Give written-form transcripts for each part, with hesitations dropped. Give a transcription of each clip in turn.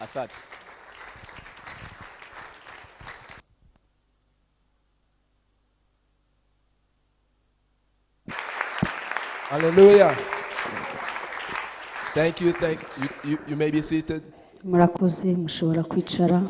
Assad. Hallelujah. Thank you. You may be seated. Murakoze mushobora kwicara.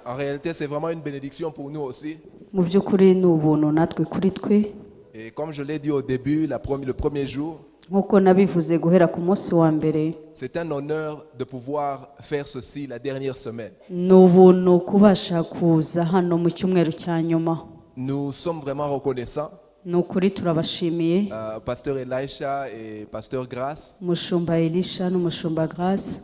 En réalité, c'est vraiment une bénédiction pour nous aussi. Mu by'ukuri ni ubuntu natwe kuri twe. Et comme je l'ai dit au début, le premier jour, nk'uko nabivuze guhera ku munsi wa mbere, c'est un honneur de pouvoir faire ceci la dernière semaine. ni ubuntu kubasha kuza hano mu cyumweru cya nyuma. Nous sommes vraiment reconnaissants. Ni ukuri turabashimiye Pasteur Elisha et Pasteur Grace. umushumba Elisha n'umushumba Grace.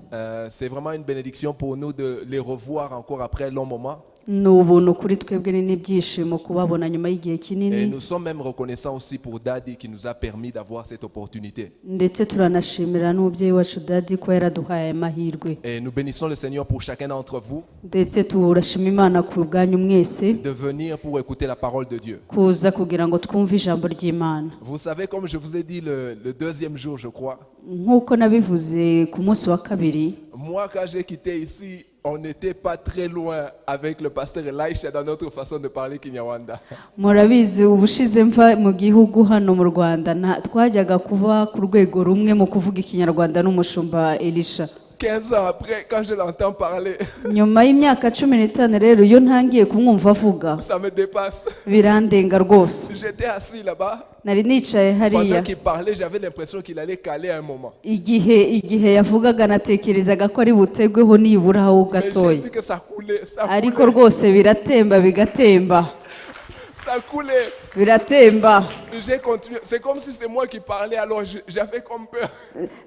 C'est vraiment une bénédiction pour nous de les revoir encore après un long moment. Ni ubuntu kuri twebwe n'ibyishimo kubabona nyuma y'igihe Et kinini, nous sommes même reconnaissants aussi pour Daddy qui nous a permis d'avoir cette opportunité. ndetse turanashimira n'umubyeyi wacu Dadi ko yaraduhaye amahirwe. Et nous bénissons le Seigneur pour chacun d'entre vous Ndetse turashima Imana ku bwanyu mwese de venir pour écouter la parole de Dieu. kuza kugira ngo twumve ijambo ry'Imana. Vous savez, comme je vous ai dit le deuxième jour, je crois, nk'uko nabivuze ku munsi wa kabiri, moi quand j'ai quitté ici, on n'était pas très loin avec le pasteur Elisha dans notre façon de parler Kinyarwanda. murabizi ubushize mva mu gihugu hano mu Rwanda twajyaga kuba ku rwego rumwe mu kuvuga ikinyarwanda n'umushumba Elisha. 15 ans après, quand je l'entends parler, nyuma y'imyaka 15 rero iyo ntangiye kumwumva avuga ça me dépasse. birandenga rwose. J'étais assis là-bas. nari nicaye Pendant hariya, qu'il parlait, j'avais l'impression qu'il allait caler à un moment. igihe yavugaga natekerezaga ko ari butegweho niburaho Mais j'ai gatoya, vu que ça coulait, ariko rwose biratemba bigatemba ça coulait. biratemba. J'ai continué. C'est comme si c'est moi qui parlais, alors j'avais comme peur.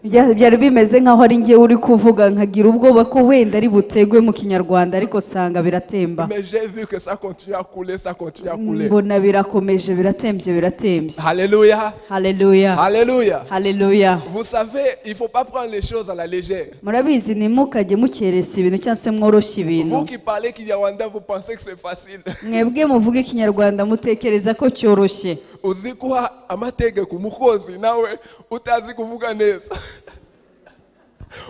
byari bimeze nk'aho ari njye uri kuvuga, nkagira ubwoba ko wenda ari butegwe mu kinyarwanda, ariko sanga biratemba. Mais j'ai vu que ça continue à couler, ça continue à couler. mbona birakomeje biratembye. Alléluia. Haleluya, Alléluia. haleluya. Vous savez, il ne faut pas prendre les choses à la légère. murabizi ntimukajye mukeresa ibintu cyangwa se mworoshya Vous ibintu. qui parlez Kinyarwanda, vous pensez que c'est facile. mwebwe muvuga ikinyarwanda mutekereza ko cyoroshye. Uzi kuha amategeko umukozi nawe utazi kuvuga neza.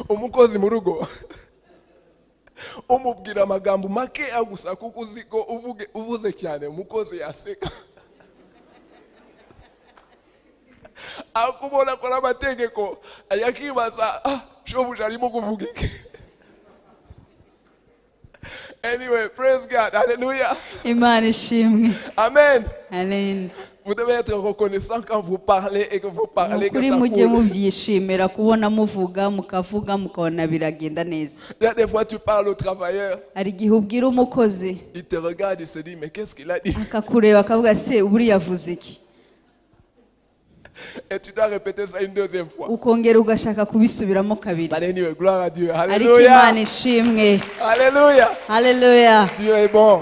Umukozi mu rugo umubwira amagambo make agusa kuko uzi ko uvuze cyane umukozi yaseka. Akubona ko amategeko ayakibaza, shobuja arimo kuvuga iki. Anyway, praise God. Hallelujah. Imana ishimwe. Amen. Amen. Vous devez être reconnaissant quand vous parlez et que vous parlez que Kuri ça mujye coule. mubyishimira kubona muvuga mukavuga mukabona biragenda neza. Il y a des fois tu parles au travailleur, hari igihe ubwira umukozi il te regarde, il se dit mais qu'est-ce qu'il a dit? akakureba akavuga se buriya avuze iki, Et tu dois répéter ça une deuxième fois. ukongera ugashaka kubisubiramo kabiri. But anyway, gloire à Dieu. ariko Imana Alléluia. ishimwe. Alléluia. Haleluya. Dieu est bon.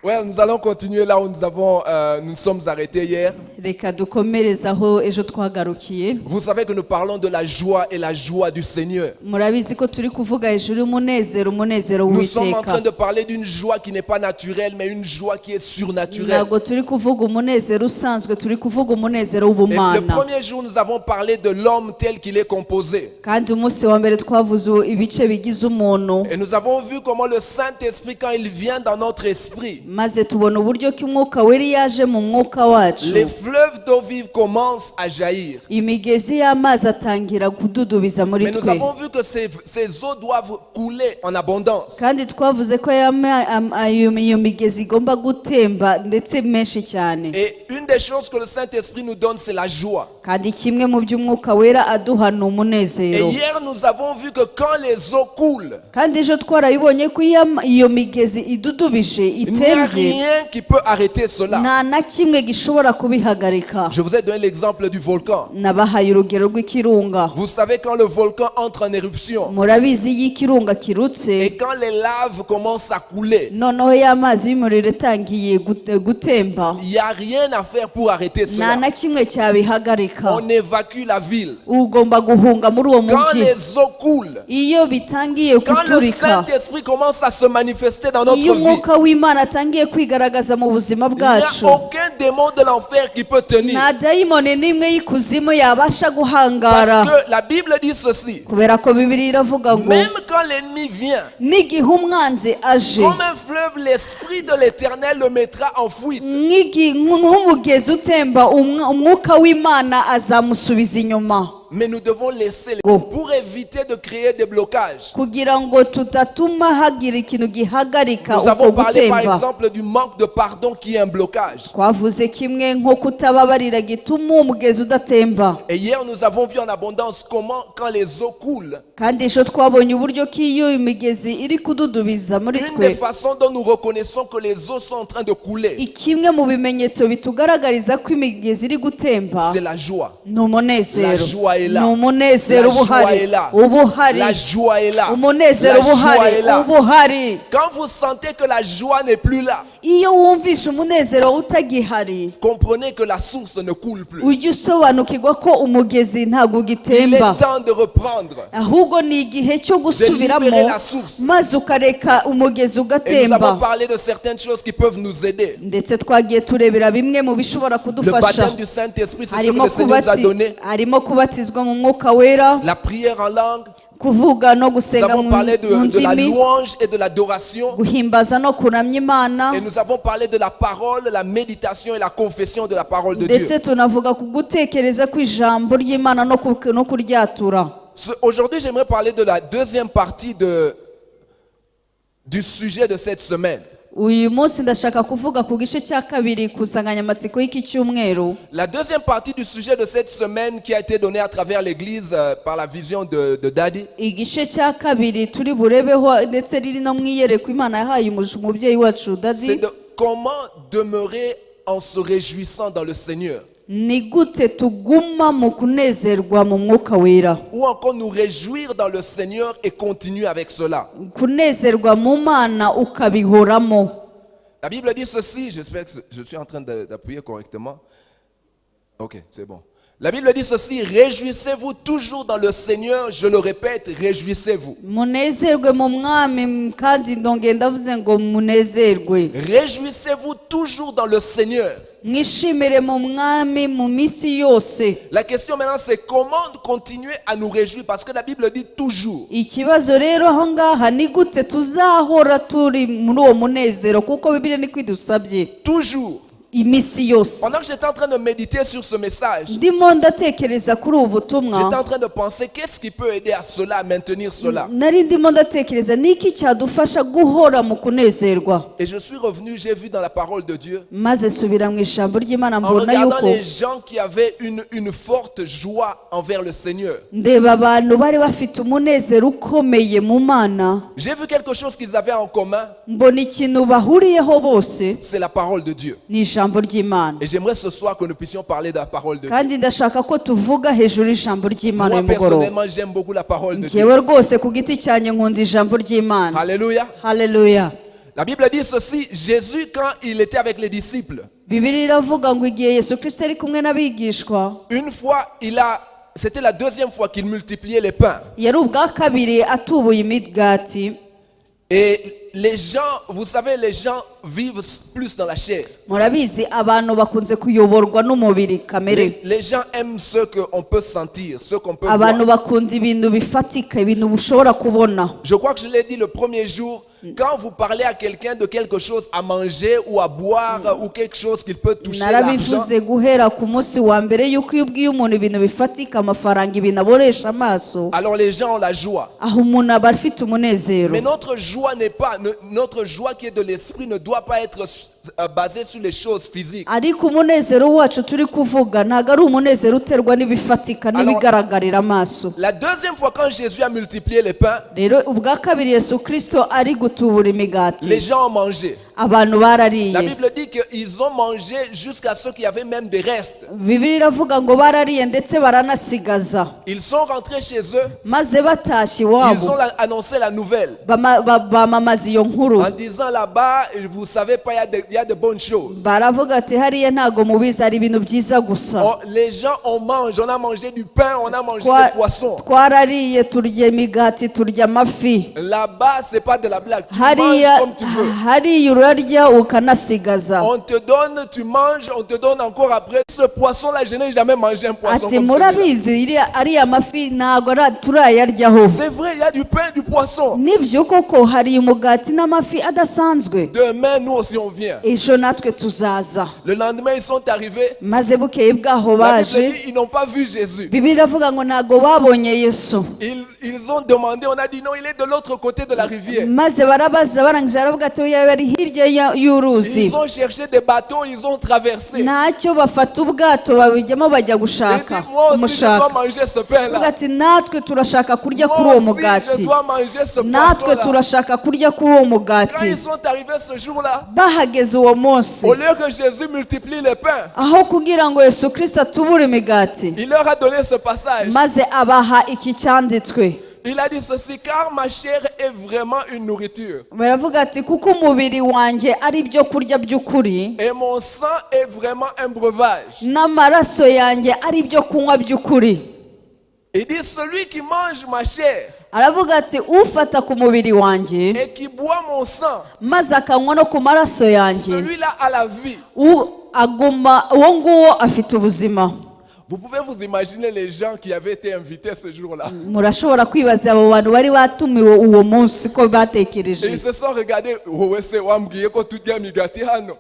Ouais, nous allons continuer là où nous sommes arrêtés hier. Reka dukomereze aho ejo twagarukiye. Vous savez que nous parlons de la joie et la joie du Seigneur. murabizi ko turi kuvuga hejuru y'umunezero Nous sommes en train w'Uwiteka. de parler d'une joie qui n'est pas naturelle, mais une joie qui est surnaturelle. ntabwo turi kuvuga umunezero usanzwe, turi kuvuga umunezero Et le w'ubumana. premier jour, nous avons parlé de l'homme tel qu'il est composé. kandi umunsi wa mbere twavuze ibice bigize umuntu, Et nous avons vu comment le Saint-Esprit, quand il vient dans notre esprit, maze tubona uburyo ki umwuka wera yaje mu mwuka wacu, les fleuves d'eau vive commencent à jaillir. imigezi y'amazi atangira kududubiza muri Mais nous twe. avons vu que ces eaux doivent couler en abondance. kandi twavuze ko iyo migezi igomba gutemba ndetse menshi cyane. Et une des choses que le Saint-Esprit nous donne, c'est la joie. kandi kimwe mu by'umwuka wera aduha ni Et umunezero. hier, nous avons vu que quand les eaux coulent, kandi ejo twarabibonye ko iyo migezi idudubije il n'y a itembe, rien qui peut arrêter cela. nta na kimwe gishobora kubihagarika. Je vous ai donné l'exemple du volcan. nabahaye urugero rw'ikirunga. Vous savez, quand le volcan entre en éruption, murabizi iyo ikirunga kirutse, et quand les laves commencent à couler, noneho y'amazi y'umuriro atangiye gutemba, il n'y a rien à faire pour arrêter nta cela. na kimwe cyabihagarika. On évacue la ville. ugomba guhunga muri uwo Quand mujyi. les eaux coulent, iyo bitangiye quand le guturika, Saint-Esprit commence à se manifester dans iyo notre vie, umwuka w'Imana atangiye bitangiye kwigaragaza mu buzima il n'y a bwacu aucun démon de l'enfer qui peut tenir. nta dayimoni n'imwe y'ikuzimu yabasha guhangara Parce que la Bible dit ceci. kubera ko Bibiliya iravuga ngo Même quand l'ennemi vient, n'igihe umwanzi aje comme un fleuve, l'Esprit de l'Éternel le mettra en fuite. nk'umugezi utemba umwuka w'Imana azamusubiza inyuma Mais nous devons laisser pour éviter de créer des blocages. kugira ngo tutatuma hagira ikintu gihagarika Nous uko avons parlé par gutemba exemple du manque de pardon qui est un blocage. twavuze kimwe nko kutababarira gituma umugezi udatemba Et hier nous avons vu en abondance comment quand les eaux coulent, kandi ejo twabonye uburyo ko iyo imigezi iri kududubiza muri une des twe façons dont nous reconnaissons que les eaux sont en train de couler, ikimwe mu bimenyetso bitugaragariza ko imigezi iri gutemba c'est la joie. ni umunezero La joie est là. ni umunezero La joie est là. uba uhari La joie est là. umunezero La uba joie uhari est là. uba uhari Quand vous sentez que la joie n'est plus là, iyo wumvishe umunezero utagihari comprenez que la source ne coule plus. ujye usobanukirwa ko umugezi ntabwo Il est ugitemba temps de reprendre. ahubwo ni igihe cyo gusubiramo libérer la source. maze ukareka umugezi Et nous avons ugatemba parlé de certaines choses qui peuvent nous aider. ndetse twagiye turebera bimwe mu bishobora Le kudufasha baptême du Saint-Esprit, c'est ce que le Seigneur nous a donné. harimo kubatizwa mu mwuka wera La prière en langue. kuvuga no Nous gusenga avons mu parlé de la ndimi louange et de l'adoration. guhimbaza no kuramya Imana Et nous avons parlé de la parole, la méditation et la confession de la parole de Dieu. ndetse tunavuga ku gutekereza kw'ijambo ry'Imana no kuryatura. Aujourd'hui, j'aimerais parler de la deuxième partie du sujet de cette semaine. uyu munsi ndashaka kuvuga ku gice cya kabiri ku nsanganyamatsiko y'iki cyumweru. La deuxième partie du sujet de cette semaine qui a été donnée à travers l'église par la vision de Daddy. igice cya kabiri turi burebeho ndetse riri no mwiyerekwa Imana yahaye umubyeyi wacu C'est Daddy de comment demeurer en se réjouissant dans le Seigneur. ni gute tuguma mu kunezerwa mu mwuka wera, Ou encore nous réjouir dans le Seigneur et continuer avec cela. kunezerwa mu Mana ukabihoramo. La Bible dit ceci, j'espère que je suis en train d'appuyer correctement. Ok, c'est bon. La Bible dit ceci, réjouissez-vous toujours dans le Seigneur, je le répète, réjouissez-vous. munezerwe mu mwami kandi ndongera ndavuze ngo munezerwe. Réjouissez-vous toujours dans le Seigneur. mwishimire mu mwami mu minsi yose. La question maintenant c'est comment continuer à nous réjouir parce que la Bible dit toujours. ikibazo rero aho ngaha ni gute tuzahora turi muri uwo munezero kuko Bibiliya niko idusabye Toujours. iminsi yose. Pendant que j'étais en train de méditer sur ce message, ndimo ndatekereza kuri ubu butumwa j'étais en train de penser qu'est-ce qui peut aider à cela, à maintenir cela. nari ndimo ndatekereza niki cyadufasha guhora mu kunezerwa. Et je suis revenu, j'ai vu dans la parole de Dieu, maze subira mu ijambo ry'Imana en mbona regardant yuko les gens qui avaient une forte joie envers le Seigneur. ndeba abantu bari bafite umunezero ukomeye mu Mana, J'ai vu quelque chose qu'ils avaient en commun, mbona ikintu bahuriyeho bose c'est la parole de Dieu. ni ijambo ry'Imana. Et j'aimerais ce soir que nous puissions parler de la parole de Dieu. kandi ndashaka ko tuvuga hejuru y'ijambo ry'Imana Moi uyu mugoroba. personnellement, j'aime beaucoup la parole de Dieu. njyewe rwose ku giti cyanjye nkunda ijambo ry'Imana. Alléluia. Haleluya. La Bible dit ceci, Jésus quand il était avec les disciples, Bibiliya iravuga ngo igihe Yesu Kristo ari kumwe n'abigishwa, une fois c'était la deuxième fois qu'il multipliait les pains. yari ubwa kabiri atubuye imigati. Et les gens, vous savez, les gens vivent plus dans la chair. murabizi abantu bakunze kuyoborwa n'umubiri kamere. Les gens aiment ce qu'on peut sentir, ce qu'on peut abantu voir. bakunda ibintu bifatika, ibintu ushobora kubona. Je crois que je l'ai dit le premier jour, quand vous parlez à quelqu'un de quelque chose à manger ou à boire ou quelque chose qu'il peut toucher l'argent, narabivuze guhera ku munsi wa mbere yuko iyo ubwiye umuntu ibintu bifatika, amafaranga, ibintu aboresha amaso, alors les gens ont la joie. aho umuntu aba afite umunezero. Mais notre joie n'est pas, notre joie qui est de l'esprit ne doit pas être basée sur les choses physiques. ariko umunezero wacu turi kuvuga ntabwo ari umunezero uterwa n'ibifatika n'ibigaragarira amaso. La deuxième fois quand Jésus a multiplié les pains, rero ubwa kabiri Yesu Kristo ari gutubura imigati, les gens ont mangé. abantu barariye. La Bible dit qu'ils ont mangé jusqu'à ceux qui avaient même des restes. Bibiliya iravuga ngo barariye ndetse baranasigaza. Ils sont rentrés chez eux, maze batashye ils iwabo ont annoncé la nouvelle bamamaza iyo nkuru, en disant là-bas, vous savez pas, il y a de bonnes choses. baravuga ati hariya ntago mubizi hari ibintu byiza gusa. Les gens on mange, on a mangé du pain, on a mangé des poissons. twarariye turya imigati turya amafi. Là-bas c'est pas de la blague, tu manges hariya comme tu veux. hariya urarya ukanasigaza. On te donne, tu manges, on te donne encore après. Ce poisson-là, je n'ai jamais mangé un poisson ati comme celui-là. murabizi ariya mafi ntabwo turayaryaho. C'est vrai, il y a du pain, du poisson. Nibyo koko hari umugati n'amafi adasanzwe. Demain, nous aussi, on vient. Ejo natwe tuzaza. Le lendemain, ils sont arrivés. Maze bukeye bwaho La Bible baje, dit, ils n'ont pas vu Jésus. Bibiliya iravuga ngo ntabwo babonye Yesu. Ils ont demandé, on a dit non, il est de l'autre côté de la rivière. Maze barabaza barangije baravuga ati oya bari hirya y'uruzi. Ils ont cherché des bateaux, ils ont traversé. Ntacyo bafata ubwato babijyamo bajya Et gushaka dit, moi aussi, je dois umushaka. manger ce Avuga pain-là. ati natwe turashaka kurya kuri uwo Moi aussi, je mugati. dois manger ce Natwe poisson-là. turashaka kurya kuri uwo Quand mugati. ils sont arrivés ce jour-là, Bahageze uwo munsi, au lieu que Jésus multiplie les pains, aho kugira ngo Yesu Kristo atubure imigati, il leur a donné ce passage. maze abaha iki cyanditswe. Il a dit ceci, car ma chair est vraiment une nourriture. Baravuga ati kuko umubiri wanjye ari ibyo kurya by'ukuri, Et mon sang est vraiment un breuvage. n'amaraso yanjye ari ibyo kunywa by'ukuri. Il dit, celui qui mange ma chair Aravuga ati ufata ku mubiri wanjye et qui boit mon sang, maze akanywa no ku maraso yanjye, celui-là a la vie. uwo nguwo afite ubuzima. Vous pouvez vous imaginer les gens qui avaient été invités ce jour-là. Murashobora kwibaza abo bantu bari batumiwe uwo munsi ko Et batekereje. ils se sont regardés. Wowe se wambwiye ko tujya migati hano.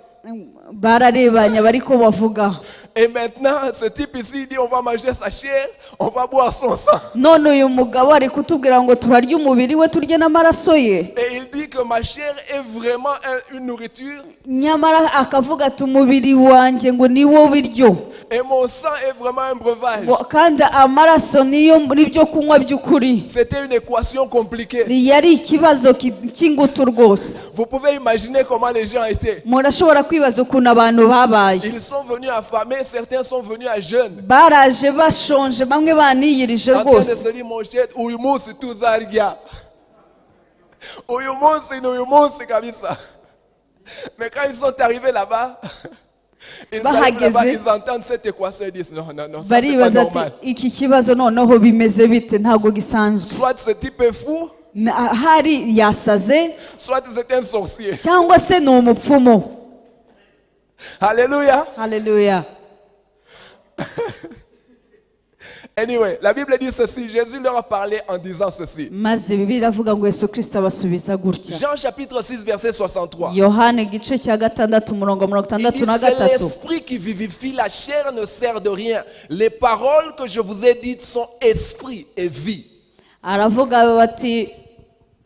Bararebanye bariko bavuga. Et maintenant, ce type ici il dit on va manger sa chair, on va boire son sang. None uyu mugabo ari kutubwira ngo turarya umubiri we turye n'amaraso ye. Et il dit que ma chair est vraiment une nourriture Nyamara akavuga ati umubiri wanjye ngo ni wo biryo. et mon sang est vraiment un breuvage. Kandi amaraso nibyo kunywa by'ukuri. C'était une équation compliquée. Yari ikibazo cy'ingutu rwose. Vous pouvez imaginer comment les gens étaient. Murashobora kwibaza ukuntu abantu babaye. Ils sont venus affamés, certains sont venus à jeûne. Baraje bashonje bamwe baniyirije En train de rwose. se dire mon cher, uyu munsi tuzarya. Uyu munsi kabisa. Mais quand ils sont arrivés là-bas, ils arrivent là-bas, ils entendent cette équation et disent non, ça c'est pas Baribaza ati normal. iki kibazo noneho bimeze bite ntabwo gisanzwe. Soit ce type est fou, Hari yasaze soit c'est un sorcier. cyangwa se ni umupfumu. Alléluia. Haleluya. Anyway, la Bible dit ceci, Jésus leur a parlé en disant ceci. Maze Bibiliya iravuga ngo Yesu Kristo abasubiza gutya. Jean chapitre 6 verset 63. Yohana igice cya 6 umurongo Il dit, 63. c'est l'esprit qui vivifie, la chair ne sert de rien. Les paroles que je vous ai dites sont esprit et vie. Aravuga bati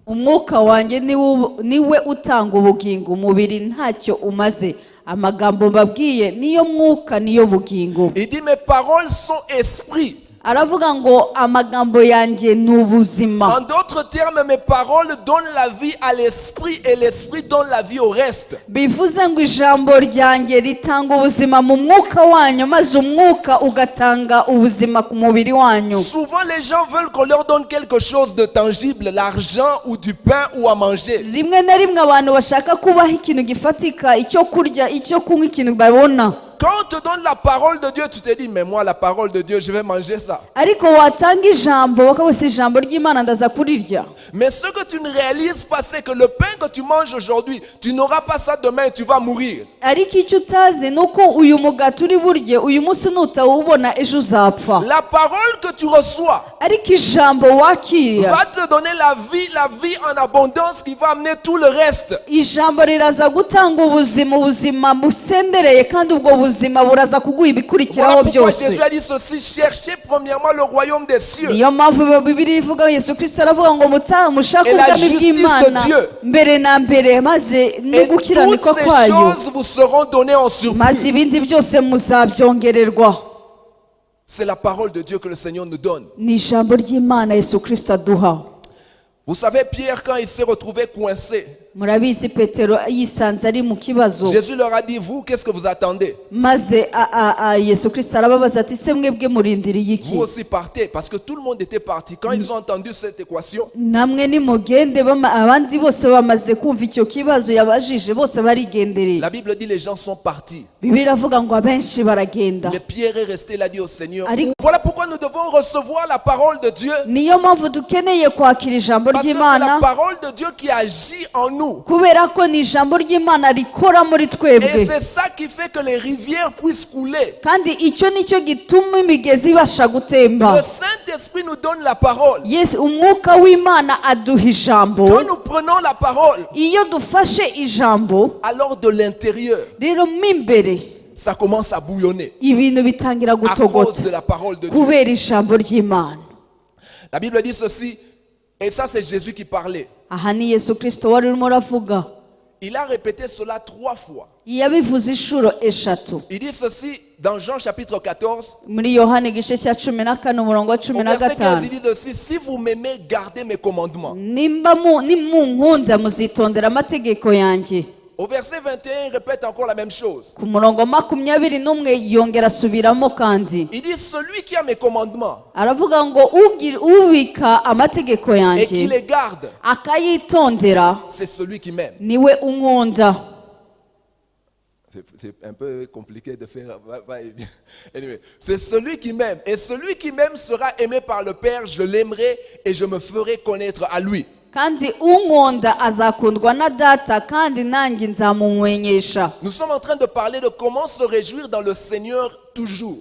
umwuka wanjye niwe utanga ubugingo, umubiri ntacyo umaze. Amagambo mbabwiye niyo mwuka niyo bugingo. Il dit mes paroles sont esprit. Aravuga ngo amagambo yanjye ni ubuzima. En d'autres termes, mes paroles donnent la vie à l'esprit et l'esprit donne la vie au reste. Bivuze ngo ijambo ryanjye ritanga ubuzima mu mwuka wanyu, maze umwuka ugatanga ubuzima ku mubiri wanyu. Souvent les gens veulent qu'on leur donne quelque chose de tangible, l'argent ou du pain ou à manger. Rimwe na rimwe abantu bashaka kubaho ikintu gifatika, icyo kurya, icyo kunywa, ikintu babona. Quand on te donne la parole de Dieu, tu te dis, mais moi la parole de Dieu, je vais manger ça. Ariko watanga ijambo bakabose ijambo ry'Imana ndaza kurirya. Mais ce que tu ne réalises pas, c'est que le pain que tu manges aujourd'hui, tu n'auras pas ça demain et tu vas mourir. Ariko icyo utazi nuko uyu mugati uri burye uyu munsi nutawubona ejo uzapfa. La parole que tu reçois Ariko ijambo wakiriye va te donner la vie en abondance qui va amener tout le reste. ijambo riraza gutanga ubuzima busendereye kandi ubwo buzima buraza kuguha ibikurikiraho Voilà pourquoi byose. Jésus a dit ceci, cherchez premièrement le royaume des cieux. Niyo mpamvu Bibiliya ivuga Yesu Kristo aravuga ngo mushake Et la ubwami justice bw'Imana de Dieu. mbere na mbere, maze Et toutes n'ugukiranuka ces kwayo, choses vous seront données en surplus. maze ibindi byose muzabyongererwa. C'est la parole de Dieu que le Seigneur nous donne. Ni ijambo ry'Imana Yesu Kristo aduha. Vous savez, Pierre, quand il s'est retrouvé coincé, Murabizi Petero yisanze ari mu kibazo, Jésus leur a dit, vous, qu'est-ce que vous attendez? maze Yesu Kristo arababaza ati se mwebwe murindiriye iki? Vous aussi partez, parce que tout le monde était parti. Quand ils ont entendu cette équation, Namwe nimugende, abandi bose bamaze kumva icyo kibazo yabajije bose barigendereye. la Bible dit les gens sont partis. Bibiliya iravuga ngo abenshi baragenda. Mais Pierre est resté, il a dit au Seigneur, Ari- voilà pourquoi nous devons recevoir la parole de Dieu. Niyo mpamvu dukeneye kwakira ijambo Parce que c'est ry'Imana, la parole de Dieu qui agit en nous nous. kubera ko ni ijambo ry'Imana rikora muri Et twebwe, c'est ça qui fait que les rivières puissent couler. kandi icyo nicyo gituma imigezi ibasha Le gutemba. Saint-Esprit nous donne la parole. Yes, umwuka w'Imana aduha ijambo. Quand nous prenons la parole, Iyo dufashe ijambo, alors de l'intérieur, rero mo imbere ça commence à bouillonner ibintu bitangira à cause gutogota de la parole de Dieu. kubera ijambo ry'Imana. La Bible dit ceci, et ça c'est Jésus qui parlait. Aha ni Yesu Kristo wari urimo uravuga. Il a répété cela 3 fois. Yabivuze inshuro eshatu. Il dit ceci dans Jean chapitre 14. Muri Yohana igice cya 14 umurongo wa Au verset 15, 15. il dit ceci, si vous m'aimez, gardez mes commandements. Nimunkunda muzitondera amategeko yanjye. Au verset 21, il répète encore la même chose. Ku murongo wa 21 yongera asubiramo kandi. Il dit, celui qui a mes commandements Aravuga ngo ubika amategeko et qui yanjye les garde, akayitondera c'est celui qui m'aime. niwe unkunda. C'est un peu compliqué de faire va-et-vient. Anyway, c'est celui qui m'aime. Et celui qui m'aime sera aimé par le Père. Je l'aimerai et je me ferai connaître à lui. Kandi unkunda azakundwa na data kandi nanjye nzamumwenyesha. Nous sommes en train de parler de comment se réjouir dans le Seigneur toujours.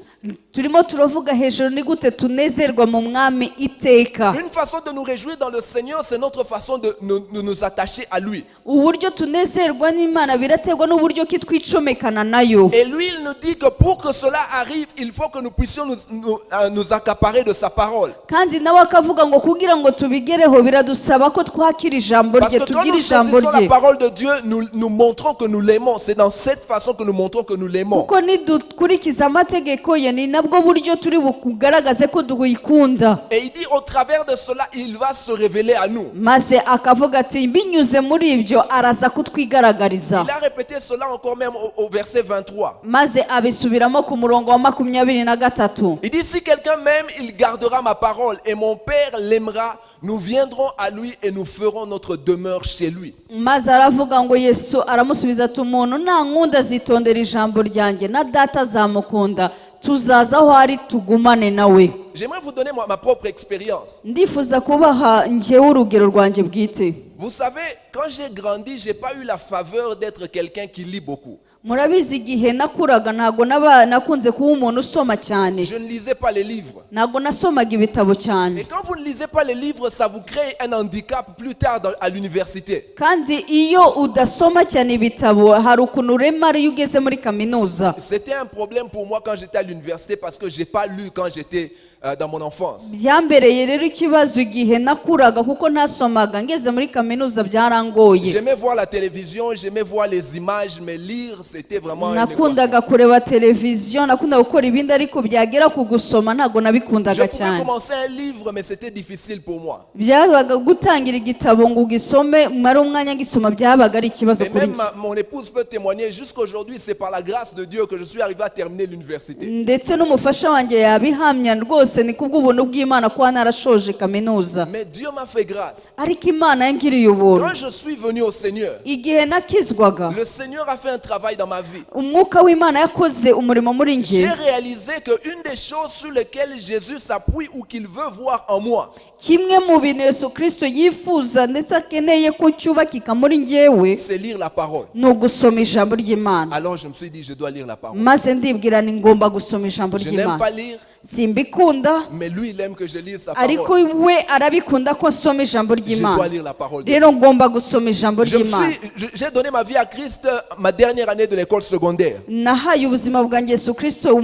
Turimo turavuga hejuru ni gute tunezerwa mu mwami iteka. Une façon de nous réjouir dans le Seigneur, c'est notre façon de nous attacher à lui. Uburyo tunezerwa n'Imana biraterwa n'uburyo ki twicomekana nayo. Et lui, il nous dit que pour que cela arrive, il faut que nous puissions nous accaparer de sa parole. Kandi nawe akavuga ngo kugira ngo tubigereho biradusaba ko twakira ijambo Parce rye, que quand tugira nous ijambo saisissons la rye. parole de Dieu, nous montrons que nous l'aimons. C'est dans cette façon que nous montrons que nous l'aimons. Kuko nidukurikiza amategeko ye ni nabwo buryo turi bukugaragaze ko duhikunda. Et il dit au travers de cela, il va se révéler à nous. Maze akavuga ati binyuze muri ibyo araza kutwigaragariza. Il a répété cela encore même au verset 23. Maze abisubiramo ku murongo wa 23. Il dit, si quelqu'un m'aime, il gardera ma parole et mon Père l'aimera. Nous viendrons à lui et nous ferons notre demeure chez lui. Maze aravuga ngo Yesu aramusubiza ati umuntu nankunda azitondera ijambo ryanjye na data azamukunda tuzaza aho ari tugumane nawe. J'aimerais vous donner ma propre expérience. Ndifuza kubaha njyewe urugero rwanjye bwite. Vous savez, quand j'ai grandi, j'ai pas eu la faveur d'être quelqu'un qui lit beaucoup. Murabizi igihe nakuraga ntago nakunze kuba umuntu usoma cyane. Je ne lisais pas les livres. Ntago nasomaga ibitabo cyane. Et quand vous ne lisez pas les livres, ça vous crée un handicap plus tard à l'université. Kandi iyo udasoma cyane ibitabo hari ukuntu urema iyo ugeze muri kaminuza. C'était un problème pour moi quand j'étais à l'université parce que j'ai pas lu quand j'étais dans mon enfance. Byambereye rero ikibazo igihe nakuraga kuko ntasomaga ngeze muri kaminuza byarangoye. J'aimais voir la télévision, j'aimais voir les images, mais lire c'était vraiment une Nakundaga kureba televiziyo, nakundaga gukora ibindi ariko byagera ku gusoma ntago nabikundaga Je pouvais cyane. commencer un livre mais c'était difficile pour moi. Byabaga gutangira igitabo ngo ugisome mari umwanya ngisoma byabaga ari ikibazo Et kuri même njye. mon épouse peut témoigner, jusqu'aujourd'hui c'est par la grâce de Dieu que je suis arrivé à terminer l'université. Ndetse n'umufasha wanjye yabihamya rwose ni kubw'ubuntu bw'Imana kuba narashoje kaminuza. Mais Dieu m'a fait grâce. Ariko Imana yangiriye ubuntu. Quand je suis venu au Seigneur, Igihe nakizwaga le Seigneur a fait un travail dans ma vie. umwuka w'Imana yakoze umurimo muri njye. J'ai réalisé que une des choses sur lesquelles Jésus s'appuie ou qu'il veut voir en moi, Kimwe mu bintu Yesu Kristo yifuza ndetse akeneye ko cyubakika muri njyewe c'est lire la parole. ni ugusoma ijambo ry'Imana. Alors je me suis dit, je dois lire la parole. Maze ndibwira ni ngomba gusoma ijambo Je n'aime pas ry'Imana. lire, Simbikunda mais lui il aime que je lise sa ariko parole. we arabikunda ko nsoma ijambo Je dois ry'Imana. lire la parole de Dieu. Rero ngomba gusoma ijambo ry'Imana. J'ai donné ma vie à Christ ma dernière année de l'école secondaire. Nahaye ubuzima bwanjye Yesu Kristo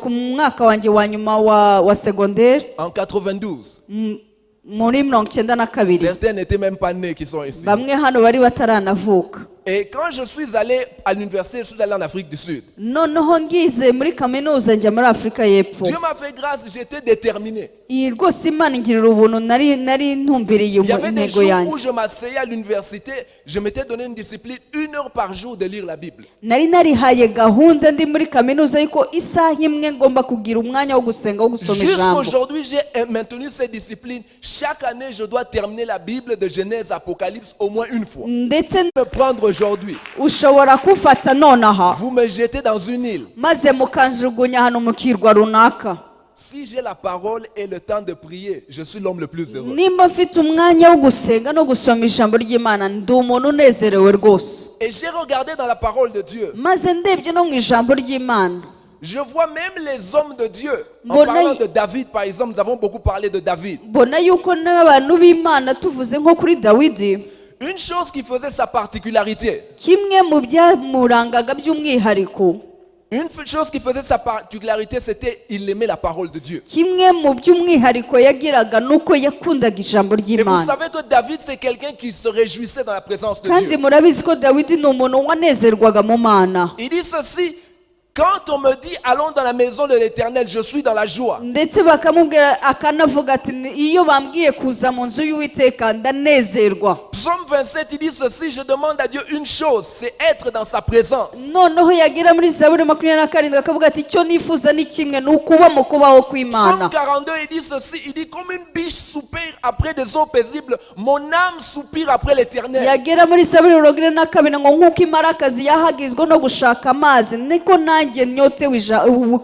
ku mwaka wanjye wa nyuma wa secondaire En 92. muri 92. Certains n'étaient même pas nés qui sont ici. Bamwe hano bari bataranavuka. Et quand je suis allé à l'université, je suis allé en Afrique du Sud. Noneho ngize muri kaminuza njya muri Afurika y'Epfo. Dieu m'a fait grâce, j'étais déterminé. Iyi rwose Imana ingirira ubuntu nari ntumbiriye Il y avait des intego jours yanjye. où je m'asseyais à l'université, je m'étais donné une discipline 1 heure par jour de lire la Bible. Nari narihaye gahunda ndi muri kaminuza yuko isaha imwe ngomba kugira umwanya wo gusenga wo gusoma ijambo. Jusqu'aujourd'hui, j'ai maintenu cette discipline. Chaque année, je dois terminer la Bible de Genèse à Apocalypse au moins une fois. Ndetse Me prendre aujourd'hui, ushobora kufata nonaha vous me jetez dans une île. maze mukanjugunya hano mu kirwa runaka. Si j'ai la parole et le temps de prier, je suis l'homme le plus heureux. nimba mfite umwanya wo gusenga no gusoma ijambo ry'Imana ndi umuntu unezerewe rwose. Et j'ai regardé dans la parole de Dieu. Maze ndebye no mu ijambo ry'Imana Je vois même les hommes de Dieu. En Bon, parlant là, de David, par exemple, nous avons beaucoup parlé de David. mbona yuko n'abantu b'Imana tuvuze nko kuri Dawidi, Une chose qui faisait sa particularité, kimwe mu byamurangaga by'umwihariko, une chose qui faisait sa particularité, c'était il aimait la parole de Dieu. kimwe mu by'umwihariko yagiraga nuko yakundaga ijambo Et vous ry'Imana. savez que David, c'est quelqu'un qui se réjouissait dans la présence de Kandi Dieu. murabizi ko Dawidi ni umuntu wanezerwaga mu Mana. Il dit ceci, quand on me dit allons dans la maison de l'Éternel, je suis dans la joie. Ndetse bakamubwira akanavuga ati iyo bambwiye kuza mu nzu y'Uwiteka ndanezerwa. Psaume 27, il dit ceci, je demande à Dieu une chose, c'est être dans sa présence. Noneho yagera muri Zaburi 27 akavuga ati icyo nifuza ni kimwe ni ukuba mu kubaho Psaume kw'Imana. 42, il dit ceci, il dit comme une biche soupire après des eaux paisibles, mon âme soupire après l'Éternel. Yagera muri Zaburi 22 ngo nk'uko imarakazi yahagizwe no gushaka amazi niko nanjye nyotewe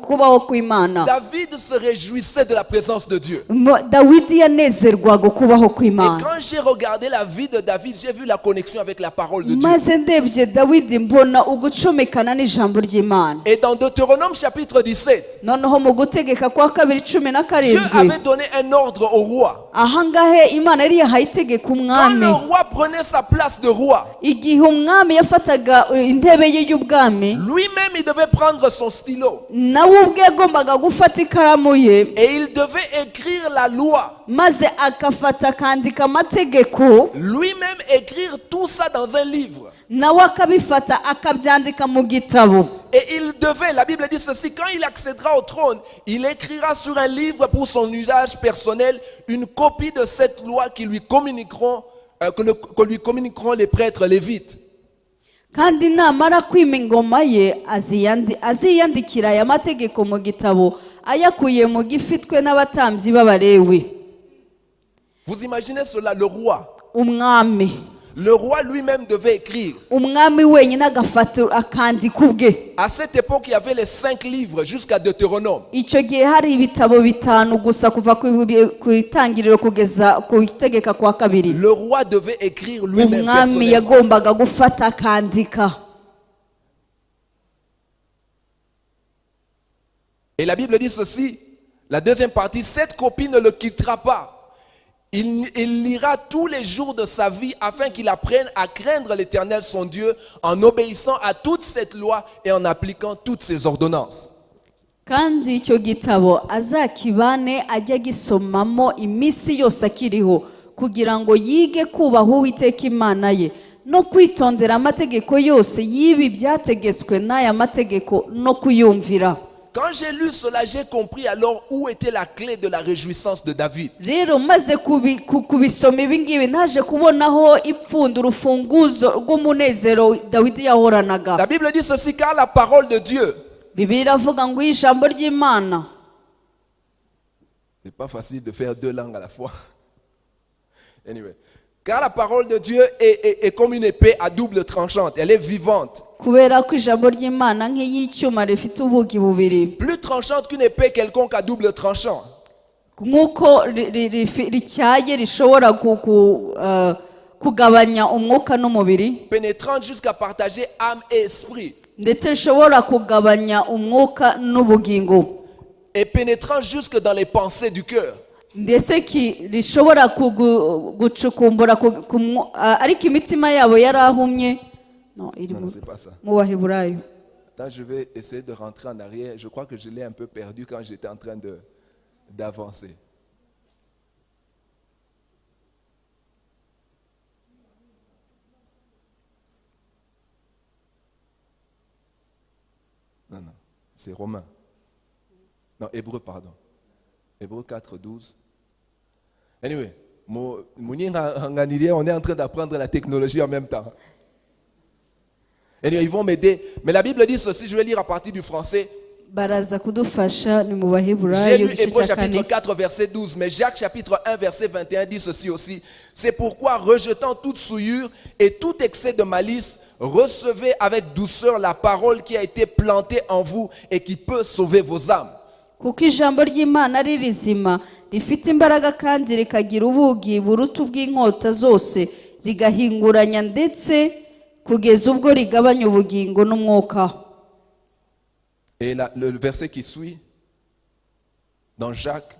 kubaho kw'Imana. David se réjouissait de la présence de Dieu. Dawidi yanezerwaga kubaho Et kw'Imana. quand j'ai regardé la vie de David, j'ai vu la connexion avec la parole de Dieu. Maze ndebye Dawidi mbona ugucomekana n'ijambo ry'Imana. Et dans Deutéronome chapitre 17, Noneho mu gutegeka kwa 2:17 Dieu avait donné un ordre au roi. ahangahe Imana yari yahaye itegeka Quand umwami. le roi prenait sa place de roi, Igihe umwami yafataga intebe ye y'ubwami, lui-même il devait prendre son stylo. nawe ubwe yagombaga gufata ikaramu ye Et il devait écrire la loi. maze akafata akandika amategeko, Lui-même écrire tout ça dans un livre. nawe akabifata akabyandika mu gitabo. Et il devait, la Bible dit ceci, quand il accédera au trône, il écrira sur un livre pour son usage personnel une copie de cette loi qui lui communiqueront, que lui communiqueront les prêtres lévites. Kandi namara kwima ingoma ye aziyandikira aya mategeko mu gitabo ayakuye mu gifitwe n'abatambyi b'Abalewi. Vous imaginez cela, le roi. Umwami Le roi lui-même devait écrire. umwami wenyine agafata akandika ubwe. À cette époque, il y avait les 5 livres jusqu'à Deutéronome. Icyo gihe hari ibitabo bitanu gusa kuva ku itangiriro kugeza ku itegeka kwa kabiri. Le roi devait écrire lui-même Umwami personnellement. yagombaga gufata akandika. Et la Bible dit ceci, la deuxième partie, cette copie ne le quittera pas. Il lira tous les jours de sa vie afin qu'il apprenne à craindre l'Éternel son Dieu en obéissant à toute cette loi et en appliquant toutes ses ordonnances. Kandi icyo gitabo azakibane ajya gisomamo iminsi yose akiriho kugira ngo yige kubaha Uwiteka Imana ye no kwitondera amategeko yose y'ibi byategetswe n'aya mategeko no kuyumvira. Quand j'ai lu cela, j'ai compris alors où était la clé de la réjouissance de David. Rero maze kubisoma ibi ngibi naje kubonaho ipfundo urufunguzo rw'umunezero Dawidi yahoranaga. La Bible dit ceci, car la parole de Dieu, Bibiliya iravuga ngo ijambo ry'Imana. c'est pas facile de faire 2 langues à la fois. Anyway. Car la parole de Dieu est comme une épée à double tranchante. Elle est vivante. Kubera ko ijambo ry'Imana nk'iy'icyuma rifite ubugi bubiri. Plus tranchante qu'une épée quelconque à double tranchant. Nk'uko rityaye rishobora kugabanya umwuka n'umubiri, Pénétrante jusqu'à partager âme et esprit. ndetse rishobora kugabanya umwuka n'ubugingo, Et pénétrant jusque dans les pensées du cœur. ndetse rishobora gucukumbura ariko imitima yabo yarahumye. No, iri Non, c'est pas ça. mu Baheburayo. Attends, je vais essayer de rentrer en arrière. Je crois que je l'ai un peu perdu quand j'étais en train d'avancer. Non, non, c'est Romain. Non, Hébreu, pardon. Hébreu 4, 12. Anyway, on est en train d'apprendre la technologie en même temps. Et ils vont m'aider. Mais la Bible dit ceci, je vais lire à partir du français. Baraza kudufasha ni mu J'ai Baheburayo lu igice Hébreux cya chapitre kane. 4 verset 12, mais Jacques chapitre 1 verset 21 dit ceci aussi. C'est pourquoi rejetant toute souillure et tout excès de malice, recevez avec douceur la parole qui a été plantée en vous et qui peut sauver vos âmes. kuko ijambo ry'Imana ari rizima rifite imbaraga kandi rikagira ubugi buruta ubw'inkota zose rigahinguranya ndetse kugeza ubwo rigabanya ubugingo n'umwuka. Et le verset qui suit, dans Jacques.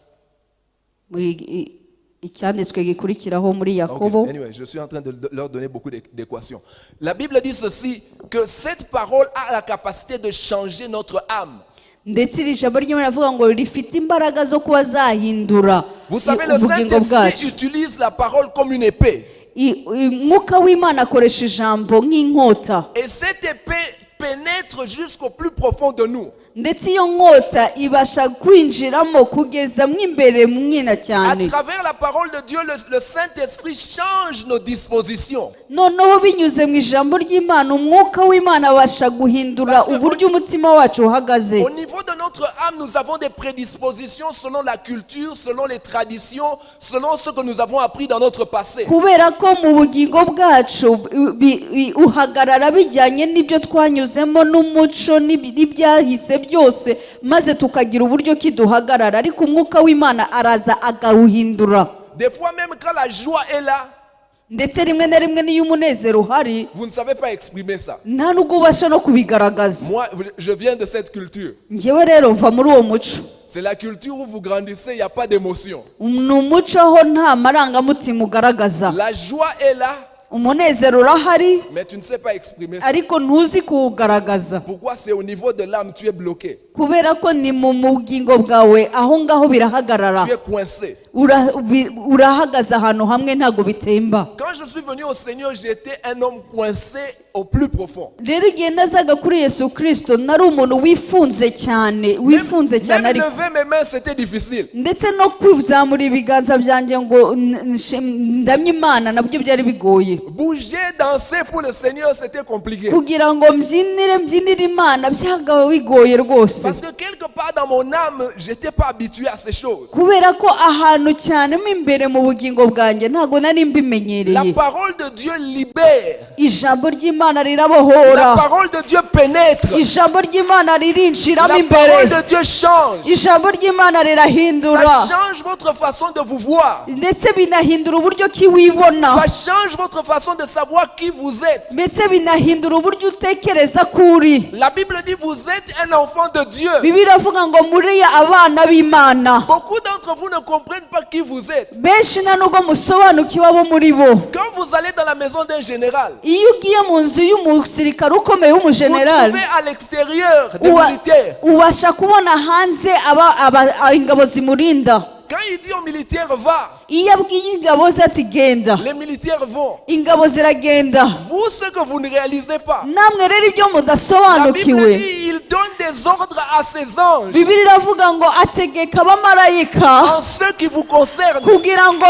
Icyanditswe gikurikiraho muri Yakobo. Okay. Anyway, je suis en train de leur donner beaucoup d'équations. La Bible dit ceci, que cette parole a la capacité de changer notre âme. Ndetse iri jambo ry'Imana rivuga ngo rifite imbaraga zo kuba zahindura. Vous savez, le Saint-Esprit utilise la parole comme une épée. Mwuka w'Imana akoresha ijambo nk'inkota. Et cette épée pénètre jusqu'au plus profond de nous. Ndetse iyo nkota ibasha kwinjiramo kugeza mwimbere mwina cyane. À travers la parole de Dieu, le Saint-Esprit change nos dispositions. Noneho binyuze mu ijambo ry'Imana umwuka w'Imana abasha guhindura uburyo umutima wacu uhagaze. Au niveau de notre âme, nous avons des prédispositions selon la culture, selon les traditions, selon ce que nous avons appris dans notre passé. Kubera ko mu bugingo bwacu uhagarara bijyanye n'ibyo twanyuzemo n'umuco n'ibyahise byose maze tukagira uburyo kiduhagarara ariko umwuka w'Imana araza agawuhindura. Des fois même quand la joie est là, ndetse rimwe na rimwe niyo umunezero uhari, vous ne savez pas exprimer ça. nta nubwo ubasha no kubigaragaza. Moi, je viens de cette culture. Njyewe rero mva muri uwo muco. C'est la culture où vous grandissez, il n'y a pas d'émotion. Ni umuco aho nta marangamutima ugaragaza. La joie est là, umunezero urahari, mais tu ne sais pas exprimer ça. ariko ntuzi kuwugaragaza. Pourquoi? C'est au niveau de l'âme, tu es bloqué. Kubera ko ni mu bugingo bwawe aho ngaho birahagarara. Tu es coincé. Urahagaze ahantu hamwe ntago bitemba. Quand je suis venu au Seigneur, j'étais un homme coincé au plus profond. Rero igihe nazaga kuri Yesu Kristo nari umuntu wifunze cyane, wifunze cyane Même ariko lever mes mains, c'était difficile. ndetse no kwizamura ibiganza byanjye ngo ndamye Imana nabyo byari bigoye. Bouger, danser pour le Seigneur, c'était compliqué. Kugira ngo mbyinire Imana byagaba bigoye rwose. Parce que quelque part dans mon âme, j'étais pas habitué à ces choses. Kubera ko ahantu cyane mo imbere mu bugingo bwanjye ntago nari mbimenyereye. La parole de Dieu libère. Ijambo ry'Imana rirabohora. La parole de Dieu pénètre. Ijambo ry'Imana ririnjiramo La imbere. parole de Dieu change. Ijambo ry'Imana rirahindura. Ça change votre façon de vous voir. Ndetse binahindura uburyo ki wibona. Ça change votre façon de savoir qui vous êtes. Ndetse binahindura uburyo utekereza kuri. La Bible dit vous êtes un enfant de Dieu. Bibiliya ivuga ngo muri abana b'Imana. Beaucoup d'entre vous ne comprennent pas qui vous êtes. Benshi nta nubwo musobanukiwe abo muri bo. Quand vous allez dans la maison d'un général, Iyo ugiye mu nzu y'umusirikare ukomeye vous w'umujenerali, trouvez à l'extérieur des militaires. ubasha kubona hanze ingabo zimurinda. Quand il dit aux militaires va, Iyo abwiye ingabo ze ati genda, les militaires vont. ingabo ziragenda. Vous, ce que vous ne réalisez pas, Namwe rero ibyo la Bible mudasobanukiwe, dit il donne des ordres à ses anges Bibiliya iravuga ngo ategeka abamarayika en ce qui vous concerne. kugira ngo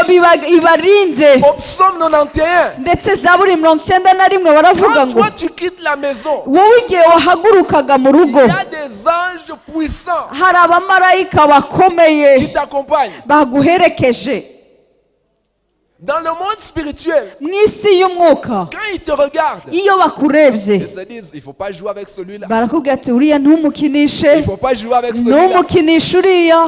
ibarinde. Au psaume 91, Ndetse Zaburi 91 baravuga quand ngo toi tu quittes la maison, wowe igihe wahagurukaga mu il rugo y a des anges puissants hari abamarayika bakomeye qui t'accompagnent. baguherekeje. Dans le monde spirituel, Mu isi y'umwuka quand ils te regardent, iyo bakurebye ils se disent il ne faut pas jouer avec celui-là. barakubwira ati uriya ntumukinishe, Il ne faut pas jouer avec celui-là. ntumukinishe uriya.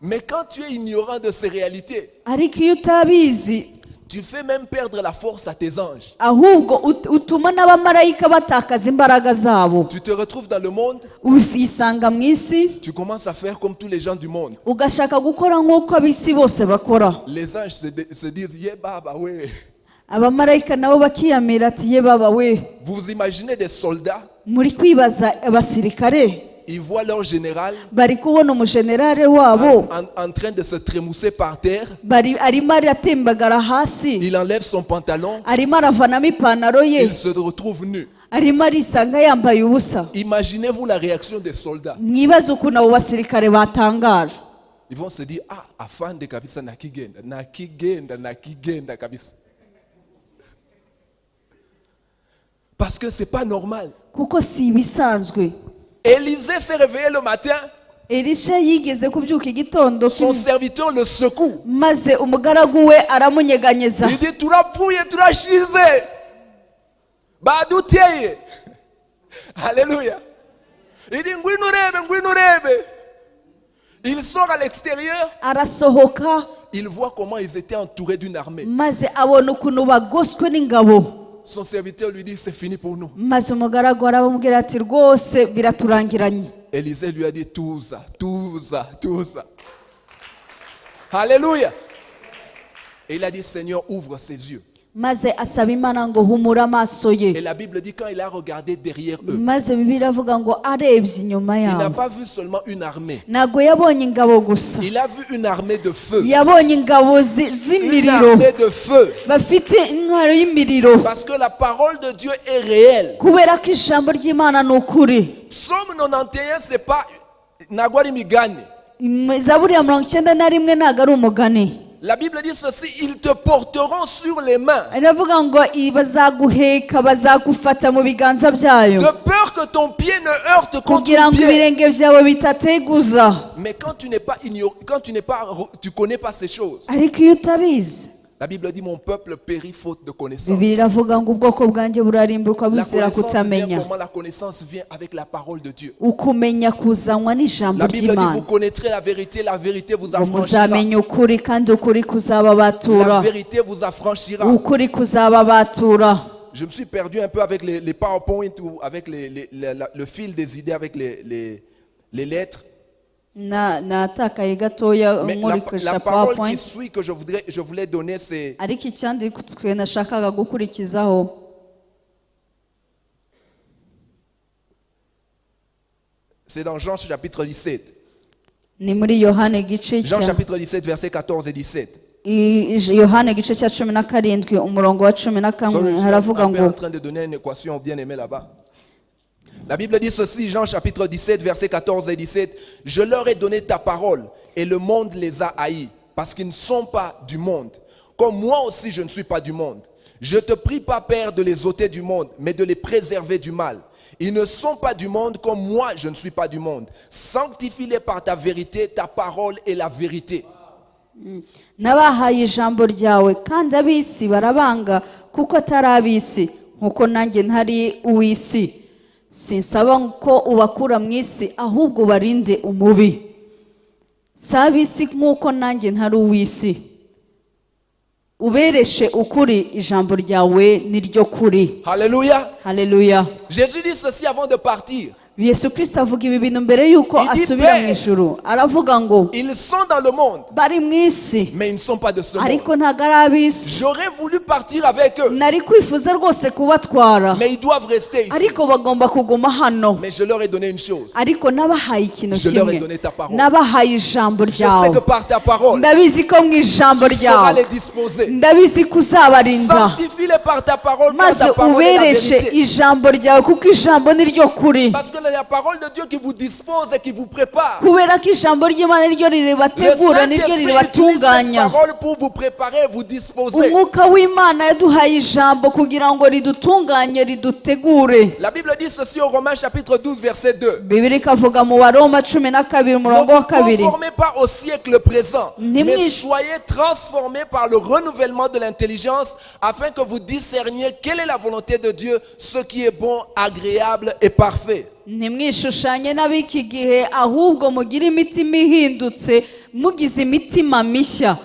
Mais quand tu es ignorant de ces réalités, Ariko iyo utabizi tu fais même perdre la force à tes anges. ahubwo utuma n'abamarayika batakaza imbaraga zabo. Tu te retrouves dans le monde, Usisanga mu isi tu commences à faire comme tous les gens du monde. ugashaka gukora nk'uko ab'isi bose bakora. Les anges se disent, yeah, baba, ouais. Abamarayika nabo bakiyamira ati ye baba we. Vous vous imaginez des soldats, Muri kwibaza abasirikare ils voient leur général bari kubona umujenerale wabo en train de se trémousser par terre. arimo aratembagara hasi, Il enlève son pantalon, arimo aravanamo ipantaro ye, il se retrouve nu. arimo arisanga yambaye ubusa. Imaginez-vous la réaction des soldats. Mwibaze ukuntu abo basirikare batangara. Ils vont se dire, ah, afande kabisa nakigenda kabisa. Parce que c'est pas normal. Kuko si ibisanzwe. Élisée s'est réveillé le matin, Elisha yigeze kubyuka igitondo son serviteur le secoue. maze umugaragu we aramunyeganyeza. Il dit, turapfuye turashize. Baduteye. Alléluia. Il dit, ngwino urebe. Il sort à l'extérieur, arasohoka il voit comment ils étaient entourés d'une armée. maze abona ukuntu bagoswe n'ingabo. Son serviteur lui dit, c'est fini pour nous. Maze umugaragu arabamubwira ati rwose biraturangiranye. Élisée lui a dit, tout ça. Alléluia. Et il a dit, Seigneur, ouvre ses yeux. Maze asaba Imana ngo humura amaso Et ye. la Bible dit, quand il a regardé derrière eux, Maze Bibiliya iravuga ngo arebye inyuma il n'a yabo, pas vu seulement une armée. ntabwo yabonye ingabo gusa, Il a vu une armée de feu. yabonye ingabo Une z'imiriro, armée de feu. bafite intwaro y'imiriro, Parce que la parole de Dieu est réelle. kubera ko ijambo ry'Imana ni ukuri. Psaume 91, c'est pas Nagwari Migani. Zaburi ya 91 ntabwo ari umugani. La Bible dit ceci, ils te porteront sur les mains, iravuga ngo bazaguheka, bazagufata mu biganza byayo, de peur que ton pied ne heurte contre kugira ton ngo pied. ibirenge byawe bitateguza. Mais quand tu tu connais pas ces choses. Ariko iyo utabizi, La Bible dit, mon peuple périt faute de connaissance. Bibiliya iravuga ngo ubwoko bwanjye burarimburwa La bizera connaissance kutamenya. vient comment? La connaissance vient avec la parole de Dieu. Ukumenya kuzanwa n'ijambo La Bible dit, ry'Imana. vous connaîtrez la vérité vous Ngo affranchira. muzamenya ukuri kandi ukuri La kuzababatura. vérité vous affranchira. Ukuri kuzababatura. Je me suis perdu un peu avec les PowerPoint ou avec le fil des idées, avec les lettres. Natakaye gatoya Mais nkurikisha la parole PowerPoint. qui suit que je voulais donner, c'est Ariko icyanditswe nashakaga gukurikizaho dans Jean chapitre 17. ni muri Yohane igice Jean cya chapitre 17, versets 14 et 17. Yohane igice cya 17 umurongo wa 11 Je suis haravuga un peu en ngo train de donner une équation bien aimée là-bas. La Bible dit ceci, Jean chapitre 17, versets 14 et 17. Je leur ai donné ta parole et le monde les a haïs parce qu'ils ne sont pas du monde. Comme moi aussi je ne suis pas du monde. Je te prie pas, Père, de les ôter du monde, mais de les préserver du mal. Ils ne sont pas du monde comme moi je ne suis pas du monde. Sanctifie-les par ta vérité, ta parole est la vérité. nabahaye ijambo ryawe kandi ab'isi barabanga kuko atari ab'isi nkuko nanjye ntari uw'isi. Sinsaba ko ubakura mu isi ahubwo ubarinde umubi. Si ab'isi nkuko nanjye ntari uw'isi. Ubereshe ukuri, ijambo ryawe ni ryo kuri. Alléluia. Haleluya. Jésus dit ceci avant de partir. Yesu Kristo avuga ibi bintu mbere yuko Il dit, asubira mu Père, ijuru. Aravuga ngo Ils sont dans le monde, bari mu isi mais ils ne sont pas de ce monde. ariko ntabwo ari ab'isi. J'aurais voulu partir avec eux, Nari kwifuza rwose kubatwara mais ils doivent rester ici. ariko bagomba kuguma hano. Mais je leur ai donné une chose. Ariko nabahaye ikintu Je leur ai kimwe, donné ta parole. nabahaye ijambo Je sais ryawe. que par ta parole, Ndabizi ko mu ijambo tu sauras ryawe les disposer. ndabizi ko uzabarinda, Sanctifie-les par ta parole, car maze ta parole est la ubereshe vérité. ijambo ryawe kuko ijambo ni ryo kuri. Parce que la parole de Dieu qui vous dispose et qui vous prépare. Kubera ko ijambo ry'Imana niryo Le riribategura, niryo Saint-Esprit utilise cette riribatunganya. parole pour vous préparer et vous disposer. Umwuka w'Imana yaduhaye ijambo kugira ngo ridutunganye, ridutegure. La Bible dit ceci au Romains chapitre 12 verset 2. Bibiliya ikavuga mu Baroma 12 Ne umurongo wa vous 2. conformez pas au siècle présent, Ni mais mwi- soyez transformés par le renouvellement de l'intelligence afin que vous discerniez quelle est la volonté de Dieu, ce qui est bon, agréable et parfait. Ntimwishushanye n'ab'iki gihe ahubwo mugire imitima ihindutse, mugize imitima mishya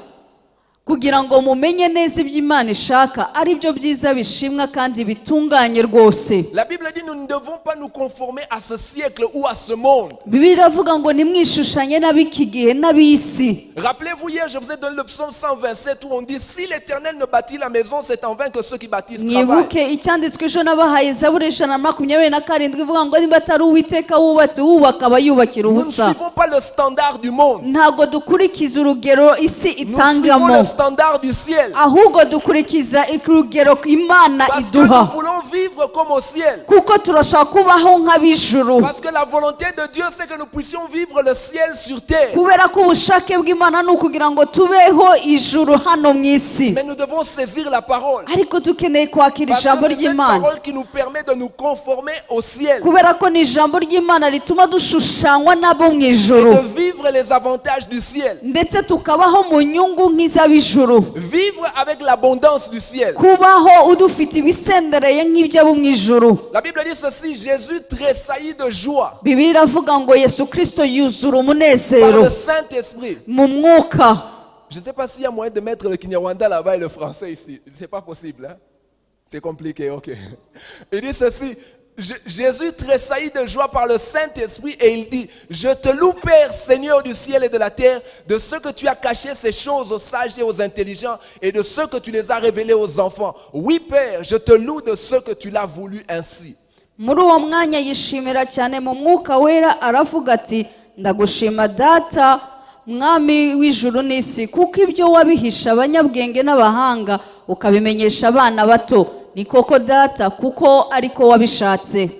kugira ngo mumenye neza ibyo Imana ishaka ari byo byiza bishimwa kandi bitunganye rwose. La Bible dit nous ne devons pas nous conformer à ce siècle ou à ce monde. Bibiliya iravuga ngo ntimwishushanye n'ab'iki gihe n'ab'isi. Rappelez-vous, hier je vous ai donné le psaume 127 où on dit si l'Éternel ne bâtit la maison, c'est en vain que ceux qui bâtissent travaillent. Mwibuke icyanditswe ejo nabahaye Zaburi 127 ivuga ngo niba atari Uwiteka wubatse, wubaka aba yubakira Nous ne ubusa. suivons pas le standard du monde. Ntabwo dukurikiza urugero isi Nous suivons itangamo, le standard du ciel. ahubwo dukurikiza urugero Imana Parce que nous iduha, voulons vivre comme au ciel. kuko turashaka kubaho nk'ab'ijuru. Parce que la volonté de Dieu, c'est que nous puissions vivre le ciel sur terre. Kubera ko ubushake bw'Imana ni ukugira ngo tubeho ijuru hano mu isi, Mais nous devons saisir la parole. ariko dukeneye kwakira Parce ijambo que c'est cette ry'Imana, parole qui nous permet de nous conformer au ciel. kubera ko ni ijambo ry'Imana rituma dushushanywa n'abo mu Et ijuru, de vivre les avantages du ciel. ndetse tukabaho mu nyungu nk'iz'ab'ijuru, Vivre avec l'abondance du ciel. kubaho udufite ibisendereye nk'ibyo nk'iby'abo mu ijuru. La Bible dit ceci, Jésus tressaillit de joie Bibiliya iravuga ngo Yesu Kristo yuzura par umunezero le Saint-Esprit. mu mwuka. Je ne sais pas s'il y a moyen de mettre le Kinyarwanda là-bas et le français ici. C'est pas possible, hein? C'est compliqué, ok. Il dit ceci, Jésus tressaillit de joie par le Saint-Esprit et il dit, je te loue Père, Seigneur du ciel et de la terre, de ce que tu as caché ces choses aux sages et aux intelligents et de ce que tu les as révélées aux enfants. Oui Père, je te loue de ce que tu l'as voulu ainsi. Muri uwo mwanya yishimira cyane mu mwuka wera, aravuga ati ndagushima data mwami w'ijuru n'isi, kuko ibyo wabihisha abanyabwenge n'abahanga ukabimenyesha abana bato. Ni koko data, kuko ariko wabishatse.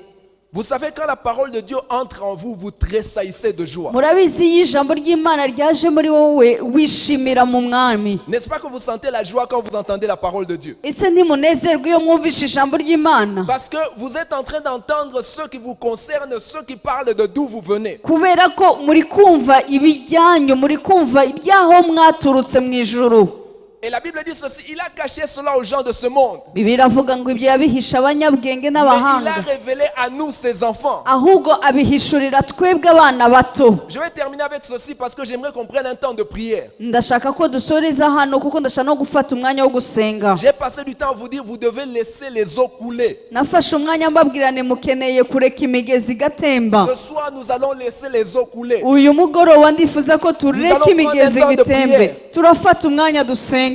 Vous savez, quand la parole de Dieu entre en vous, vous tressaillissez de joie. Murabizi iyo ijambo ry'Imana ryaje muri wowe wishimira mu mwami. N'est-ce pas que vous sentez la joie quand vous entendez la parole de Dieu? Ese ntimunezerwe iyo mwumvishe ijambo ry'Imana? Parce que vous êtes en train d'entendre ce qui vous concerne, ceux qui parlent de d'où vous venez. Kubera ko muri kumva ibijyanyu, muri kumva ibyaho mwaturutse mu ijuru. Et la Bible dit ceci, il a caché cela aux gens de ce monde. Bibiliya iravuga ngo ibyo yabihisha abanyabwenge Mais il n'abahanga, a révélé à nous, ses enfants. ahubwo abihishurira twebwe abana bato. Je vais terminer avec ceci parce que j'aimerais qu'on prenne un temps de prière. Ndashaka ko dusoreza hano kuko ndashaka no gufata umwanya wo gusenga. J'ai passé du temps à vous dire, vous devez laisser les eaux couler. Nafashe umwanya mbabwirane mukeneye kureka imigezi igatemba. Ce soir, nous allons laisser les eaux couler. Uyu mugoroba ndifuza ko tureka imigezi igitembe. Turafata umwanya dusenge.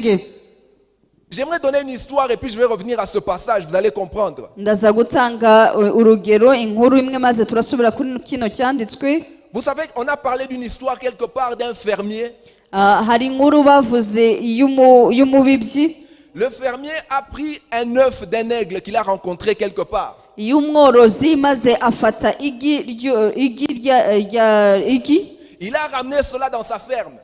J'aimerais donner une histoire et puis je vais revenir à ce passage, vous allez comprendre. Ndaza gutanga urugero, inkuru imwe maze turasubira kuri kino cyanditswe. Vous savez, on a parlé d'une histoire quelque part d'un fermier. Hari inkuru bavuze y'umubibyi. Le fermier a pris un œuf d'un aigle qu'il a rencontré quelque part. Y'umworozi maze afata igi. Il a ramené cela dans sa ferme.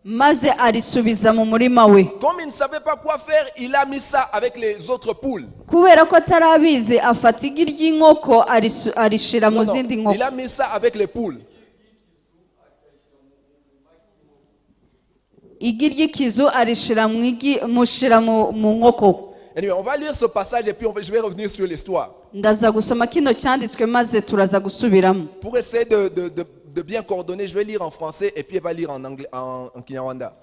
Maze arisubiza mu murima we. Comme il ne savait pas quoi faire, il a mis ça avec les autres poules. Kubera ko atarabizi afata igi ry'inkoko arishira mu zindi nkoko. Il a mis ça avec les poules. Igi ry'ikizu arishira mu igi mushira mu nkoko. Anyway, on va lire ce passage et puis je vais revenir sur l'histoire. Ndaza gusoma kino cyanditswe maze turaza gusubiramo. Pour essayer de bien coordonner, je vais lire en français et puis elle va lire en anglais, en Kinyarwanda.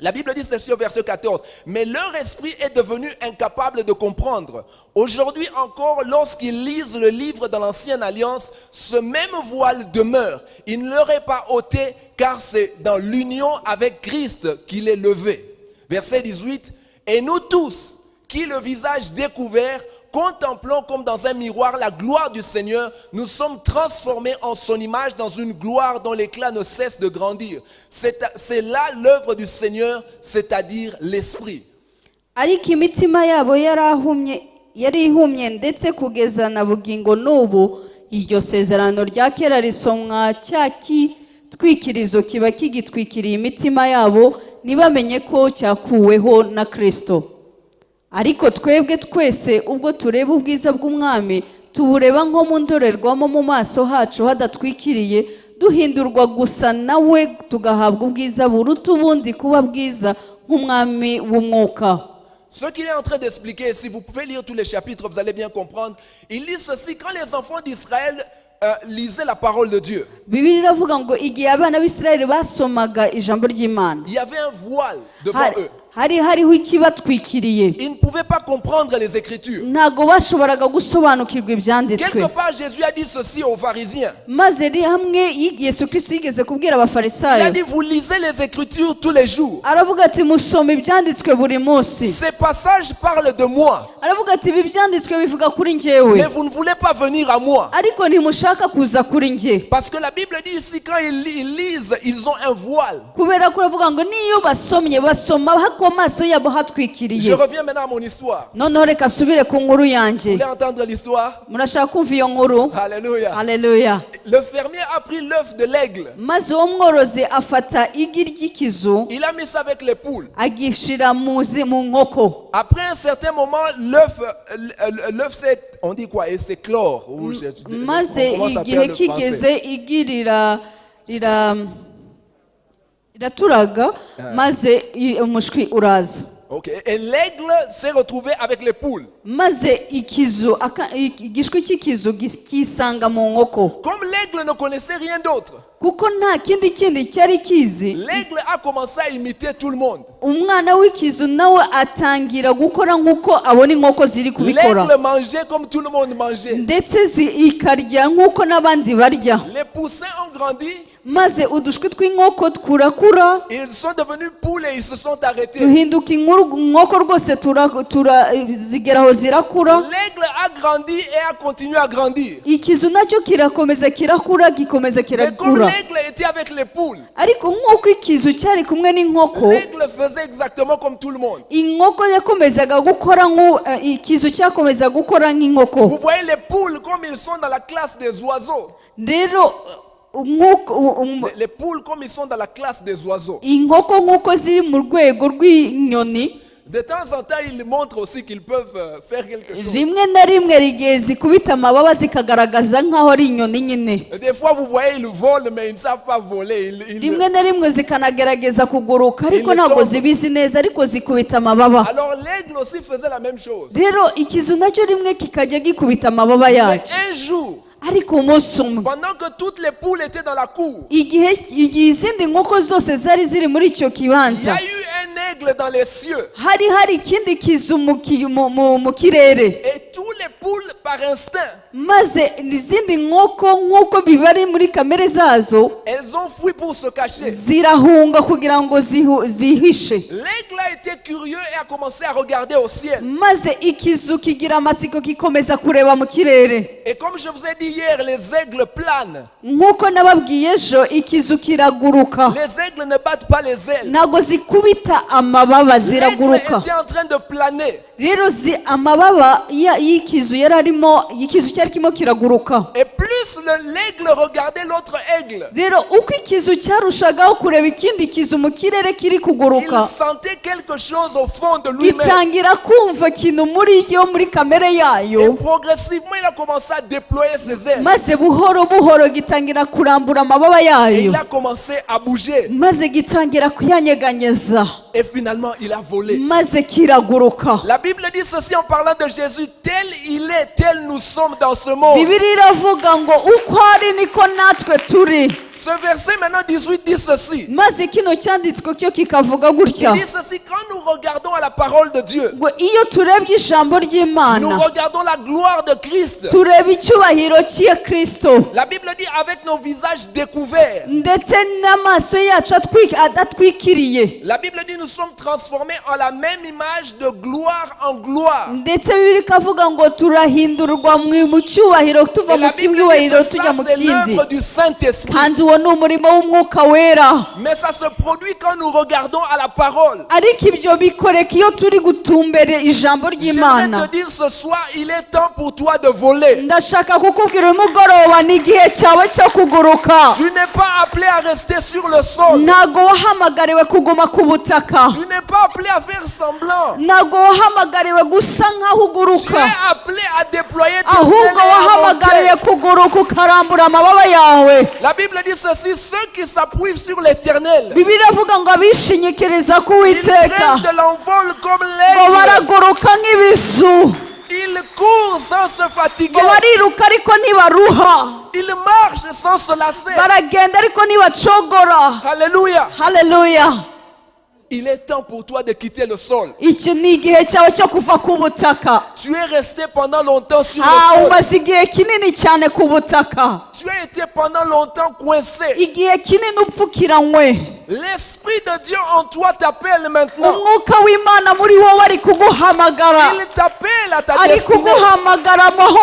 La Bible dit ceci au verset 14. Mais leur esprit est devenu incapable de comprendre. Aujourd'hui encore, lorsqu'ils lisent le livre de l'Ancienne Alliance, ce même voile demeure. Il ne leur est pas ôté, car c'est dans l'union avec Christ qu'il est levé. Verset 18. Et nous tous, qui le visage découvert, contemplons comme dans un miroir la gloire du Seigneur, nous sommes transformés en son image dans une gloire dont l'éclat ne cesse de grandir. C'est là l'œuvre du Seigneur, c'est-à-dire l'Esprit. Ariko imitima yabo yari ihumye ndetse kugeza na bugingo n'ubu iryo sezerano rya kera risomwa cya kitwikirizo kiba kigitwikiriye imitima yabo ntibamenye ko cyakuweho na Kristo. Ariko twebwe twese ubwo tureba ubwiza bw'umwami tubureba nko mu ndorerwamo mu maso hacu hadatwikiriye, duhindurwa gusa nawe tugahabwa ubwiza buruta ubundi kuba bwiza nk'umwami w'umwuka. Ce qu'il est en train d'expliquer, si vous pouvez lire tous les chapitres, vous allez bien comprendre. Il dit ceci, quand les enfants d'Israël lisaient la parole de Dieu, Bibiliya iravuga ngo igihe abana b'Isirayeli basomaga ijambo ry'Imana, il y avait un voile devant eux. hariho ikibatwikiriye. Ils ne pouvaient pas comprendre les Écritures. Ntago bashoboraga gusobanukirwa ibyanditswe. Quelque part, Jésus a dit ceci aux pharisiens. Maze hamwe Yesu Kristo yigeze kubwira Il a abafarisayo, dit, vous lisez les Écritures tous les jours. aravuga ati musoma ibyanditswe buri munsi. Ces passages parlent de moi. Aravuga ati ibi byanditswe bivuga kuri njyewe, Mais vous ne voulez pas venir à moi. ariko ntimushaka kuza kuri njye. Parce que la Bible dit ici, quand ils lisent, ils ont un voile. Kubera ko aravuga ngo niyo basoma hako amaso yabo Je hatwikiriye. reviens maintenant à mon histoire. Noneho reka asubire ku nkuru Vous yanjye. voulez entendre l'histoire? Murashaka kumva iyo nkuru? Alléluia. Haleluya. Le fermier a pris l'œuf de l'aigle. Maze uwo mworozi afata igi ry'ikizu Il a mis ça avec les poules. agishira mu nkoko. Après un certain moment, l'œuf s'est, on dit quoi, et s'éclore. Maze igihe kigeze igi riraturaga, maze umushwi uraza. Ok. Et l'aigle s'est retrouvé avec les poules. maze igishwi cy'ikizu kisanga mu nkoko Comme l'aigle ne connaissait rien d'autre, kuko nta kindi cyari kizi. l'aigle a commencé à imiter tout le monde. Umwana w'ikizu nawe atangira gukora nk'uko abona inkoko ziri kubikora, L'aigle mangeait comme tout le monde mangeait. ndetse ikarya nk'uko n'abandi barya. Les poussins ont grandi, maze udushwi tw'inkoko turakura ils sont devenus poules et ils se sont arrêtés. duhinduka inkoko rwose zigeraho zirakura. L'aigle a grandi et a continué à grandir. Ikizu nacyo kirakomeza kirakura gikomeza Mais comme kirakura, l'aigle était avec les poules, ariko nk'uko ikizu cyari kumwe n'inkoko, l'aigle faisait exactement comme tout le monde. inkoko yakomezaga gukora ikizu cyakomeza gukora nk'inkoko. Vous voyez les poules comme ils sont dans la classe des oiseaux. Rero Les poules comme ils sont dans la classe des oiseaux. inkoko nk'uko ziri mu rwego rw'inyoni, De temps en temps, ils montrent aussi qu'ils peuvent faire quelque chose. rimwe na rimwe rigiye zikubita amababa zikagaragaza nk'aho ari inyoni nyine. Et des fois, vous voyez, ils volent, mais ils ne savent pas voler. Rimwe na rimwe zikanagerageza kuguruka ariko Ile ntabwo tombe. zibizi neza, ariko zikubita amababa. Alors l'aigle aussi faisait la même chose. Rero ikizu nacyo rimwe kikajya gikubita amababa Mais yacyo, un jour, ariko umunsi umwe pendant que toutes les poules étaient dans la cour, igihe izindi nkoko zose zari ziri muri icyo il y kibanza, a eu un aigle dans les cieux. hari ikindi kizu mu kirere, Et tous les poules, par instinct, maze izindi nkoko nk'uko bibari muri kamere zazo elles ont fui pour se cacher. zirahunga kugira ngo zihishe. L'aigle a été curieux et a commencé à regarder au ciel. Maze ikizu kigira amatsiko kikomeza kureba mu kirere. Et comme je vous ai dit hier, les aigles planent. Nk'uko nababwiye ejo, ikizu kiraguruka, Les aigles ne battent pas les ailes. ntabwo zikubita amababa, L'aigle ziraguruka. était en train de planer. Rero amababa y'ikizu ikizu cyari kirimo kiraguruka. Et plus l'aigle regardait l'autre aigle, Rero uko ikizu cyarushagaho kureba ikindi kizu mu kirere kiri il kuguruka, sentait quelque chose au fond de lui-même. gitangira kumva ikintu muri kamere Et yayo, progressivement, il a commencé à déployer ses ailes. maze buhoro buhoro gitangira kurambura amababa Et yayo, il a commencé à bouger. maze gitangira kuyanyeganyeza, Et finalement, il a volé. maze kiraguruka. La Bible dit ceci en parlant de Jésus: tel il est, tel nous sommes dans ce monde. Bibiliya iravuga ngo uko ari niko natwe turi. Ce verset maintenant 18 dit ceci. Maze kino cyanditswe cyo kikavuga gutya Il dit ceci: quand nous regardons à la parole de Dieu, ngo iyo turebye ijambo nous ry'Imana, regardons la gloire de Christ. tureba icyubahiro cya Kristo, La Bible dit avec nos visages découverts. ndetse n'amaso yacu adatwikiriye. La Bible dit nous sommes transformés en la même image de gloire en gloire. Ndetse Bibiliya ikavuga ngo turahindurwa mu cyubahiro, tuva Et mu la Bible dit cyubahiro que tujya ça mu c'est kindi. l'œuvre du Saint-Esprit. Kandi uwo ni umurimo w'Umwuka Wera. Mais ça se produit quand nous regardons à la parole. Ariko ibyo bikoreka iyo turi gutumbera ijambo J'aimerais ry'Imana. te dire ce soir, il est temps pour toi de voler. Ndashaka kukubwira uyu mugoroba ni igihe cyawe cyo kuguruka. Tu n'es pas appelé à rester sur le sol. Ntago wahamagariwe kuguma ku butaka, Tu n'es pas appelé à faire semblant. ntago wahamagariwe gusa nk'aho Tu uguruka, es appelé à déployer tes ahubwo ailes et à wahamagariwe monter. kuguruka ukarambura amababa yawe. La Bible dit ceci: ceux qui s'appuient sur l'Éternel, Bibiliya ivuga ngo abishingikiriza ku ils Uwiteka prennent de l'envol comme ngo l'aigle. baraguruka nk'ibizu, Ils courent sans se fatiguer. ngo bariruka ariko ntibaruha, Ils marchent sans se lasser. baragenda ariko ntibacogora. Alléluia. Haleluya. Il est temps pour toi de quitter le sol. Icyo ni igihe cyawe cyo kuva ku butaka. Tu es resté pendant longtemps sur le sol. Umaze igihe kinini cyane ku butaka, Tu as été pendant longtemps coincé. igihe kinini upfukiranywe. L'Esprit de Dieu en toi t'appelle maintenant. Umwuka w'Imana muri wowe ari kuguhamagara, Il t'appelle à ta ari destinée. kuguhamagara mu ho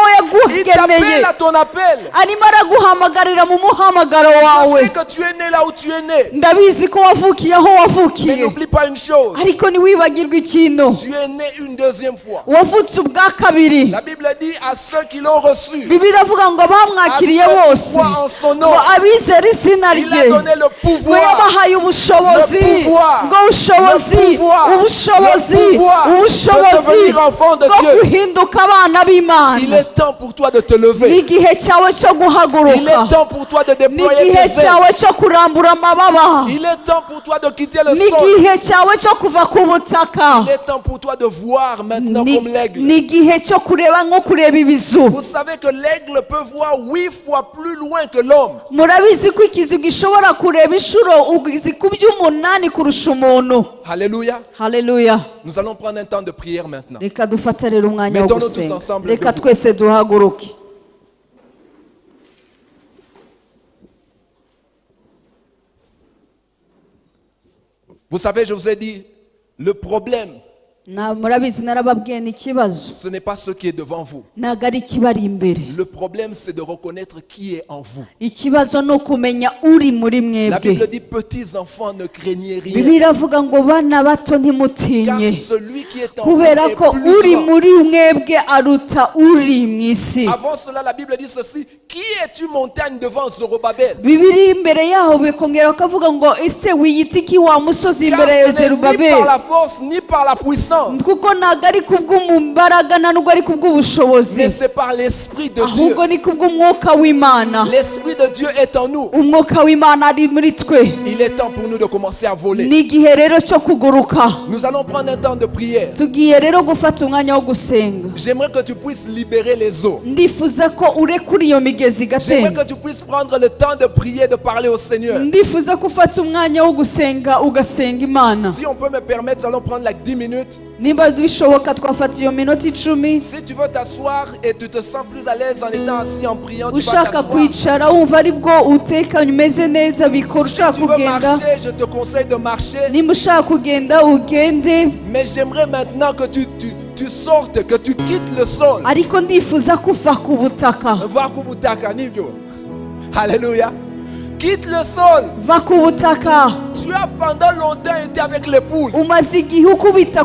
Il yagugeneye, t'appelle à ton appel. arimo araguhamagarira mu muhamagaro Je wawe. sais que tu es né là où tu es né. Ndabizi ko wavukiye aho Mais wavukiye, n'oublie pas une chose. ariko ntiwibagirwe ikintu, Tu es né une deuxième fois. wavutse ubwa kabiri. La Bible dit à ceux qui l'ont reçu, Bibiliya iravuga ngo à abamwakiriye ceux qui bose, croient en son nom, ngo abizera izina il rye, a donné le ngo pouvoir yabahaye wampaye ubushobozi ngo ubushobozi bwo guhinduka abana b'Imana. Il est temps pour toi de te lever. Ni igihe cyawe cyo guhaguruka. Il est temps pour toi de déployer tes ailes. Ni igihe cyawe cyo kurambura amababa. Il est temps pour toi de quitter le sol. Ni igihe cyawe cyo kuva ku butaka. Il est temps pour toi de voir maintenant comme l'aigle. Ni igihe cyo kureba nko kureba ibizu. Vous savez que l'aigle peut voir 8 fois plus loin que l'homme. Murabizi ko ikizu gishobora kureba inshuro zikubye 8 kurusha umuntu. Alléluia. Haleluya. Nous allons prendre un temps de prière maintenant. Reka dufate rero umwanya wo Mettons-nous tous gusenga. ensemble Reka debout. twese duhaguruke. Vous savez, je vous ai dit, le problème, Murabizi narababwiye ni ikibazo. ce n'est pas ce qui est devant vous. Ntabwo ari ikibari imbere. Le problème, c'est de reconnaître qui est en vous. Ikibazo ni ukumenya uri muri La Bible mwebwe. dit, petits enfants, ne craignez rien. Bibiliya iravuga ngo bana bato Car ntimutinye. celui qui est en vous Kubera est ko plus uri grand. muri mwebwe aruta uri mu isi. Avant cela, la Bible dit ceci. Qui es-tu montagne devant Zorobabel? Bibiliya imbere yaho bikongera bakavuga ngo ese wiyita iki wa musozi Car imbere ya ce n'est ni par Zerubabeli. la force, ni par la puissance. Kuko ntabwo ari kubw'umumbaraga na nubwo ari kubw'ubushobozi. Mais c'est par l'Esprit de Dieu. Ahubwo ni kubw'umwuka w'Imana. L'Esprit de Dieu est en nous. Umwuka w'Imana ari muri twe. Il est temps pour nous de commencer à voler. Ni igihe rero cyo kuguruka. Nous allons prendre un temps de prière. Tugiye rero gufata umwanya wo gusenga. J'aimerais que tu puisses libérer les eaux. Ndifuza ko urekura iyo migezi J'aimerais igatemba. que tu puisses prendre le temps de prier, de parler au Seigneur. Ndifuza ko ufata umwanya wo gusenga ugasenga Imana. Si on peut me permettre, nous allons prendre like 10 minutes. Niba bishoboka twafata iyo minota 10. Si tu veux t'asseoir et tu te sens plus à l'aise en étant assis en priant, tu vas Ushaka t'asseoir. kwicara wumva ari bwo utekanye umeze neza bikora. Si Ushaka tu veux kugenda marcher, je te conseille de marcher. nimba ushaka kugenda ugende. Mais j'aimerais maintenant que tu sortes, que tu quittes le sol. Ariko ndifuza kuva ku butaka. Va kubutaka nibyo. Alléluia. Quitte le sol. Va ku butaka. Tu as pendant longtemps été avec les poules. Umaze igihe ukubita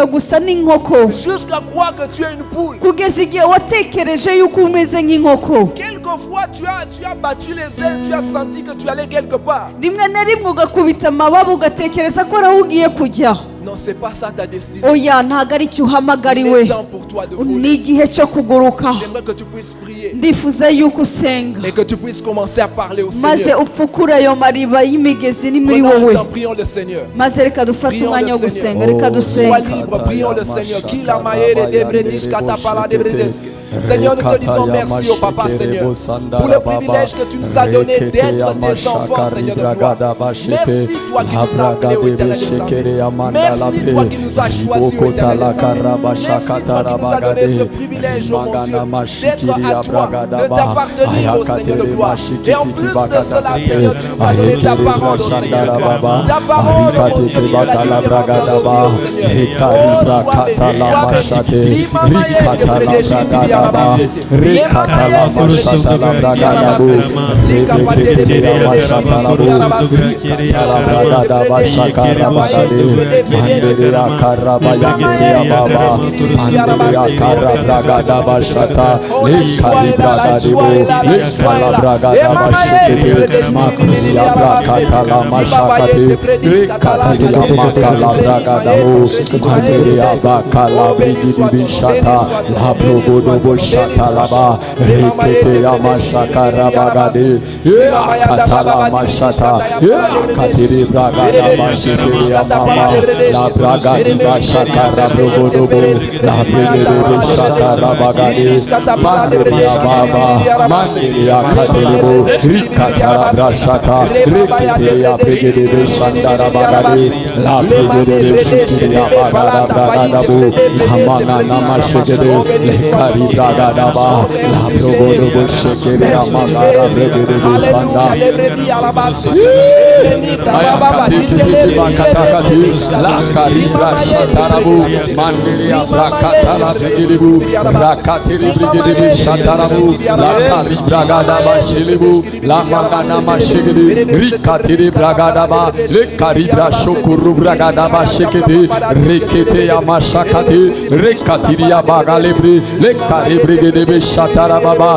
gusa n'inkoko. Jusqu'à croire que tu es une poule. Kugeza igihe watekereje yuko umeze nk'inkoko. Quelquefois tu as battu les ailes, tu as senti que tu allais quelque part. Rimwe na rimwe ugakubita amababa ugatekereza ko ari aho ugiye kujya. Non, c'est pas ça ta destinée. Oya ntabwo ari cyo Il uhamagariwe. est temps pour toi de Ni voler. igihe cyo kuguruka. J'aimerais que tu puisses prier Ndifuza yuko usenga et que tu puisses commencer à parler au maze Seigneur. upfukure ayo mariba y'imigezi ni muri Prenons wowe. un temps, prions le Seigneur. Maze reka dufate umwanya wo gusenga. Reka Sois dusenga. libre, prions le Seigneur. Qui la maïre de Bredish Katapala de Bredesk. Seigneur, nous te disons merci au Papa Seigneur pour le privilège que tu nous as donné d'être tes enfants, Seigneur de gloire. Merci toi qui nous as appelés au éternel désormais. Merci toi qui nous as choisis au éternel désormais. Merci toi qui nous as donné ce privilège, oh mon Dieu, d'être à toi, de t'appartenir au Seigneur de gloire. Et en plus de cela, Seigneur, tu nous as donné ta parole au Seigneur de gloire. Ta parole, oh mon Dieu, qui fait la différence dans nos vies, au Seigneur. Oh, sois béni, sois béni. Lima maïe de Bredesh Kitibi Arabasete. Lima maïe de Bredesh Kitibi Arabasete. Lika pate de Bredesh Kitibi Arabasete. La braga di Bashakara Brogodobo, la Brigade Shakara Bagadi, Mandiria Baba, Mandiria Katebo, Rikatara Brashata, Rikitia Brigade Shandara Bagadi, la Brigade Shikiria Bagada Bragadabu, Hamana Namashigade, Lekari Bragadaba, la Brogodobo Shikiria Magara Brigade Shanda. La karibra shatarabu mandiri abrakatala brigedibu rakatiri brigedibu shatarabu la karibra gada bashilibu la magana mashigidi rikatiri bragada ba le karibra shokuru bragada bashikidi rekete ya mashakati rekatiri ya bagalebri le karibri gedebe shatarababa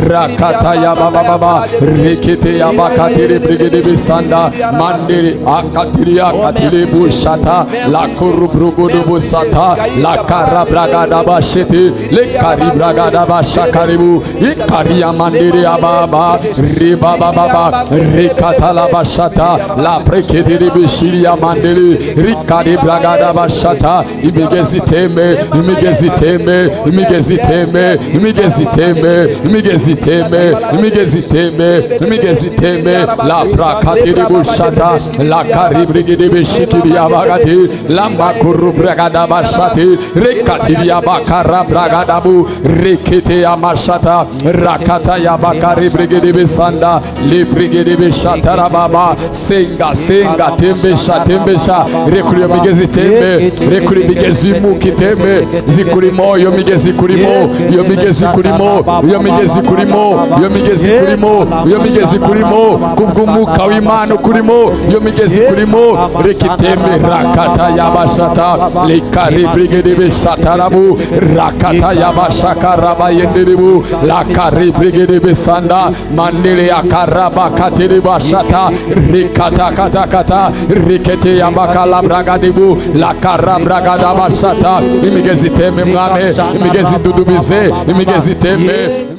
rakata ya baba rekete ya bakatiri brigedibu sanda mandiri akatiri akatiri bushata la kurubrugudu sata la karabragada bashete le karibragada bashakaribu ikaria mandiri ababa riba baba rekata la bashata la prekediri bishiria mandiri rikari bragada bashata imigeziteme imigeziteme imigeziteme imigeziteme imigeziteme imigeziteme imigeziteme la prakatiri bushata la karibrigidi bishikiri abagati la makuru bragada bashati rekatiri abakara bragada bu rekete amashata rakata yabakari brigidi bisanda li brigidi bishatara baba senga tembesha rekuri migezi tembe rekuri migezi mukitembe zikurimo yo migezi kurimo yo migezi kurimo yo migezi kurimo yo migezi kurimo yo migezi kurimo kubwumuka w'Imana kurimo yo migezi kurimo rekitembe rakata yabashata li kari brigidi bishatarabu rakata yabashakara bayenderibu la kari brigidi bisanda mandele akaraba katiri bashata rikata kata rikete yabakala bragadibu la karabragada bashata imigezi teme mwame imigezi dudubize imigezi teme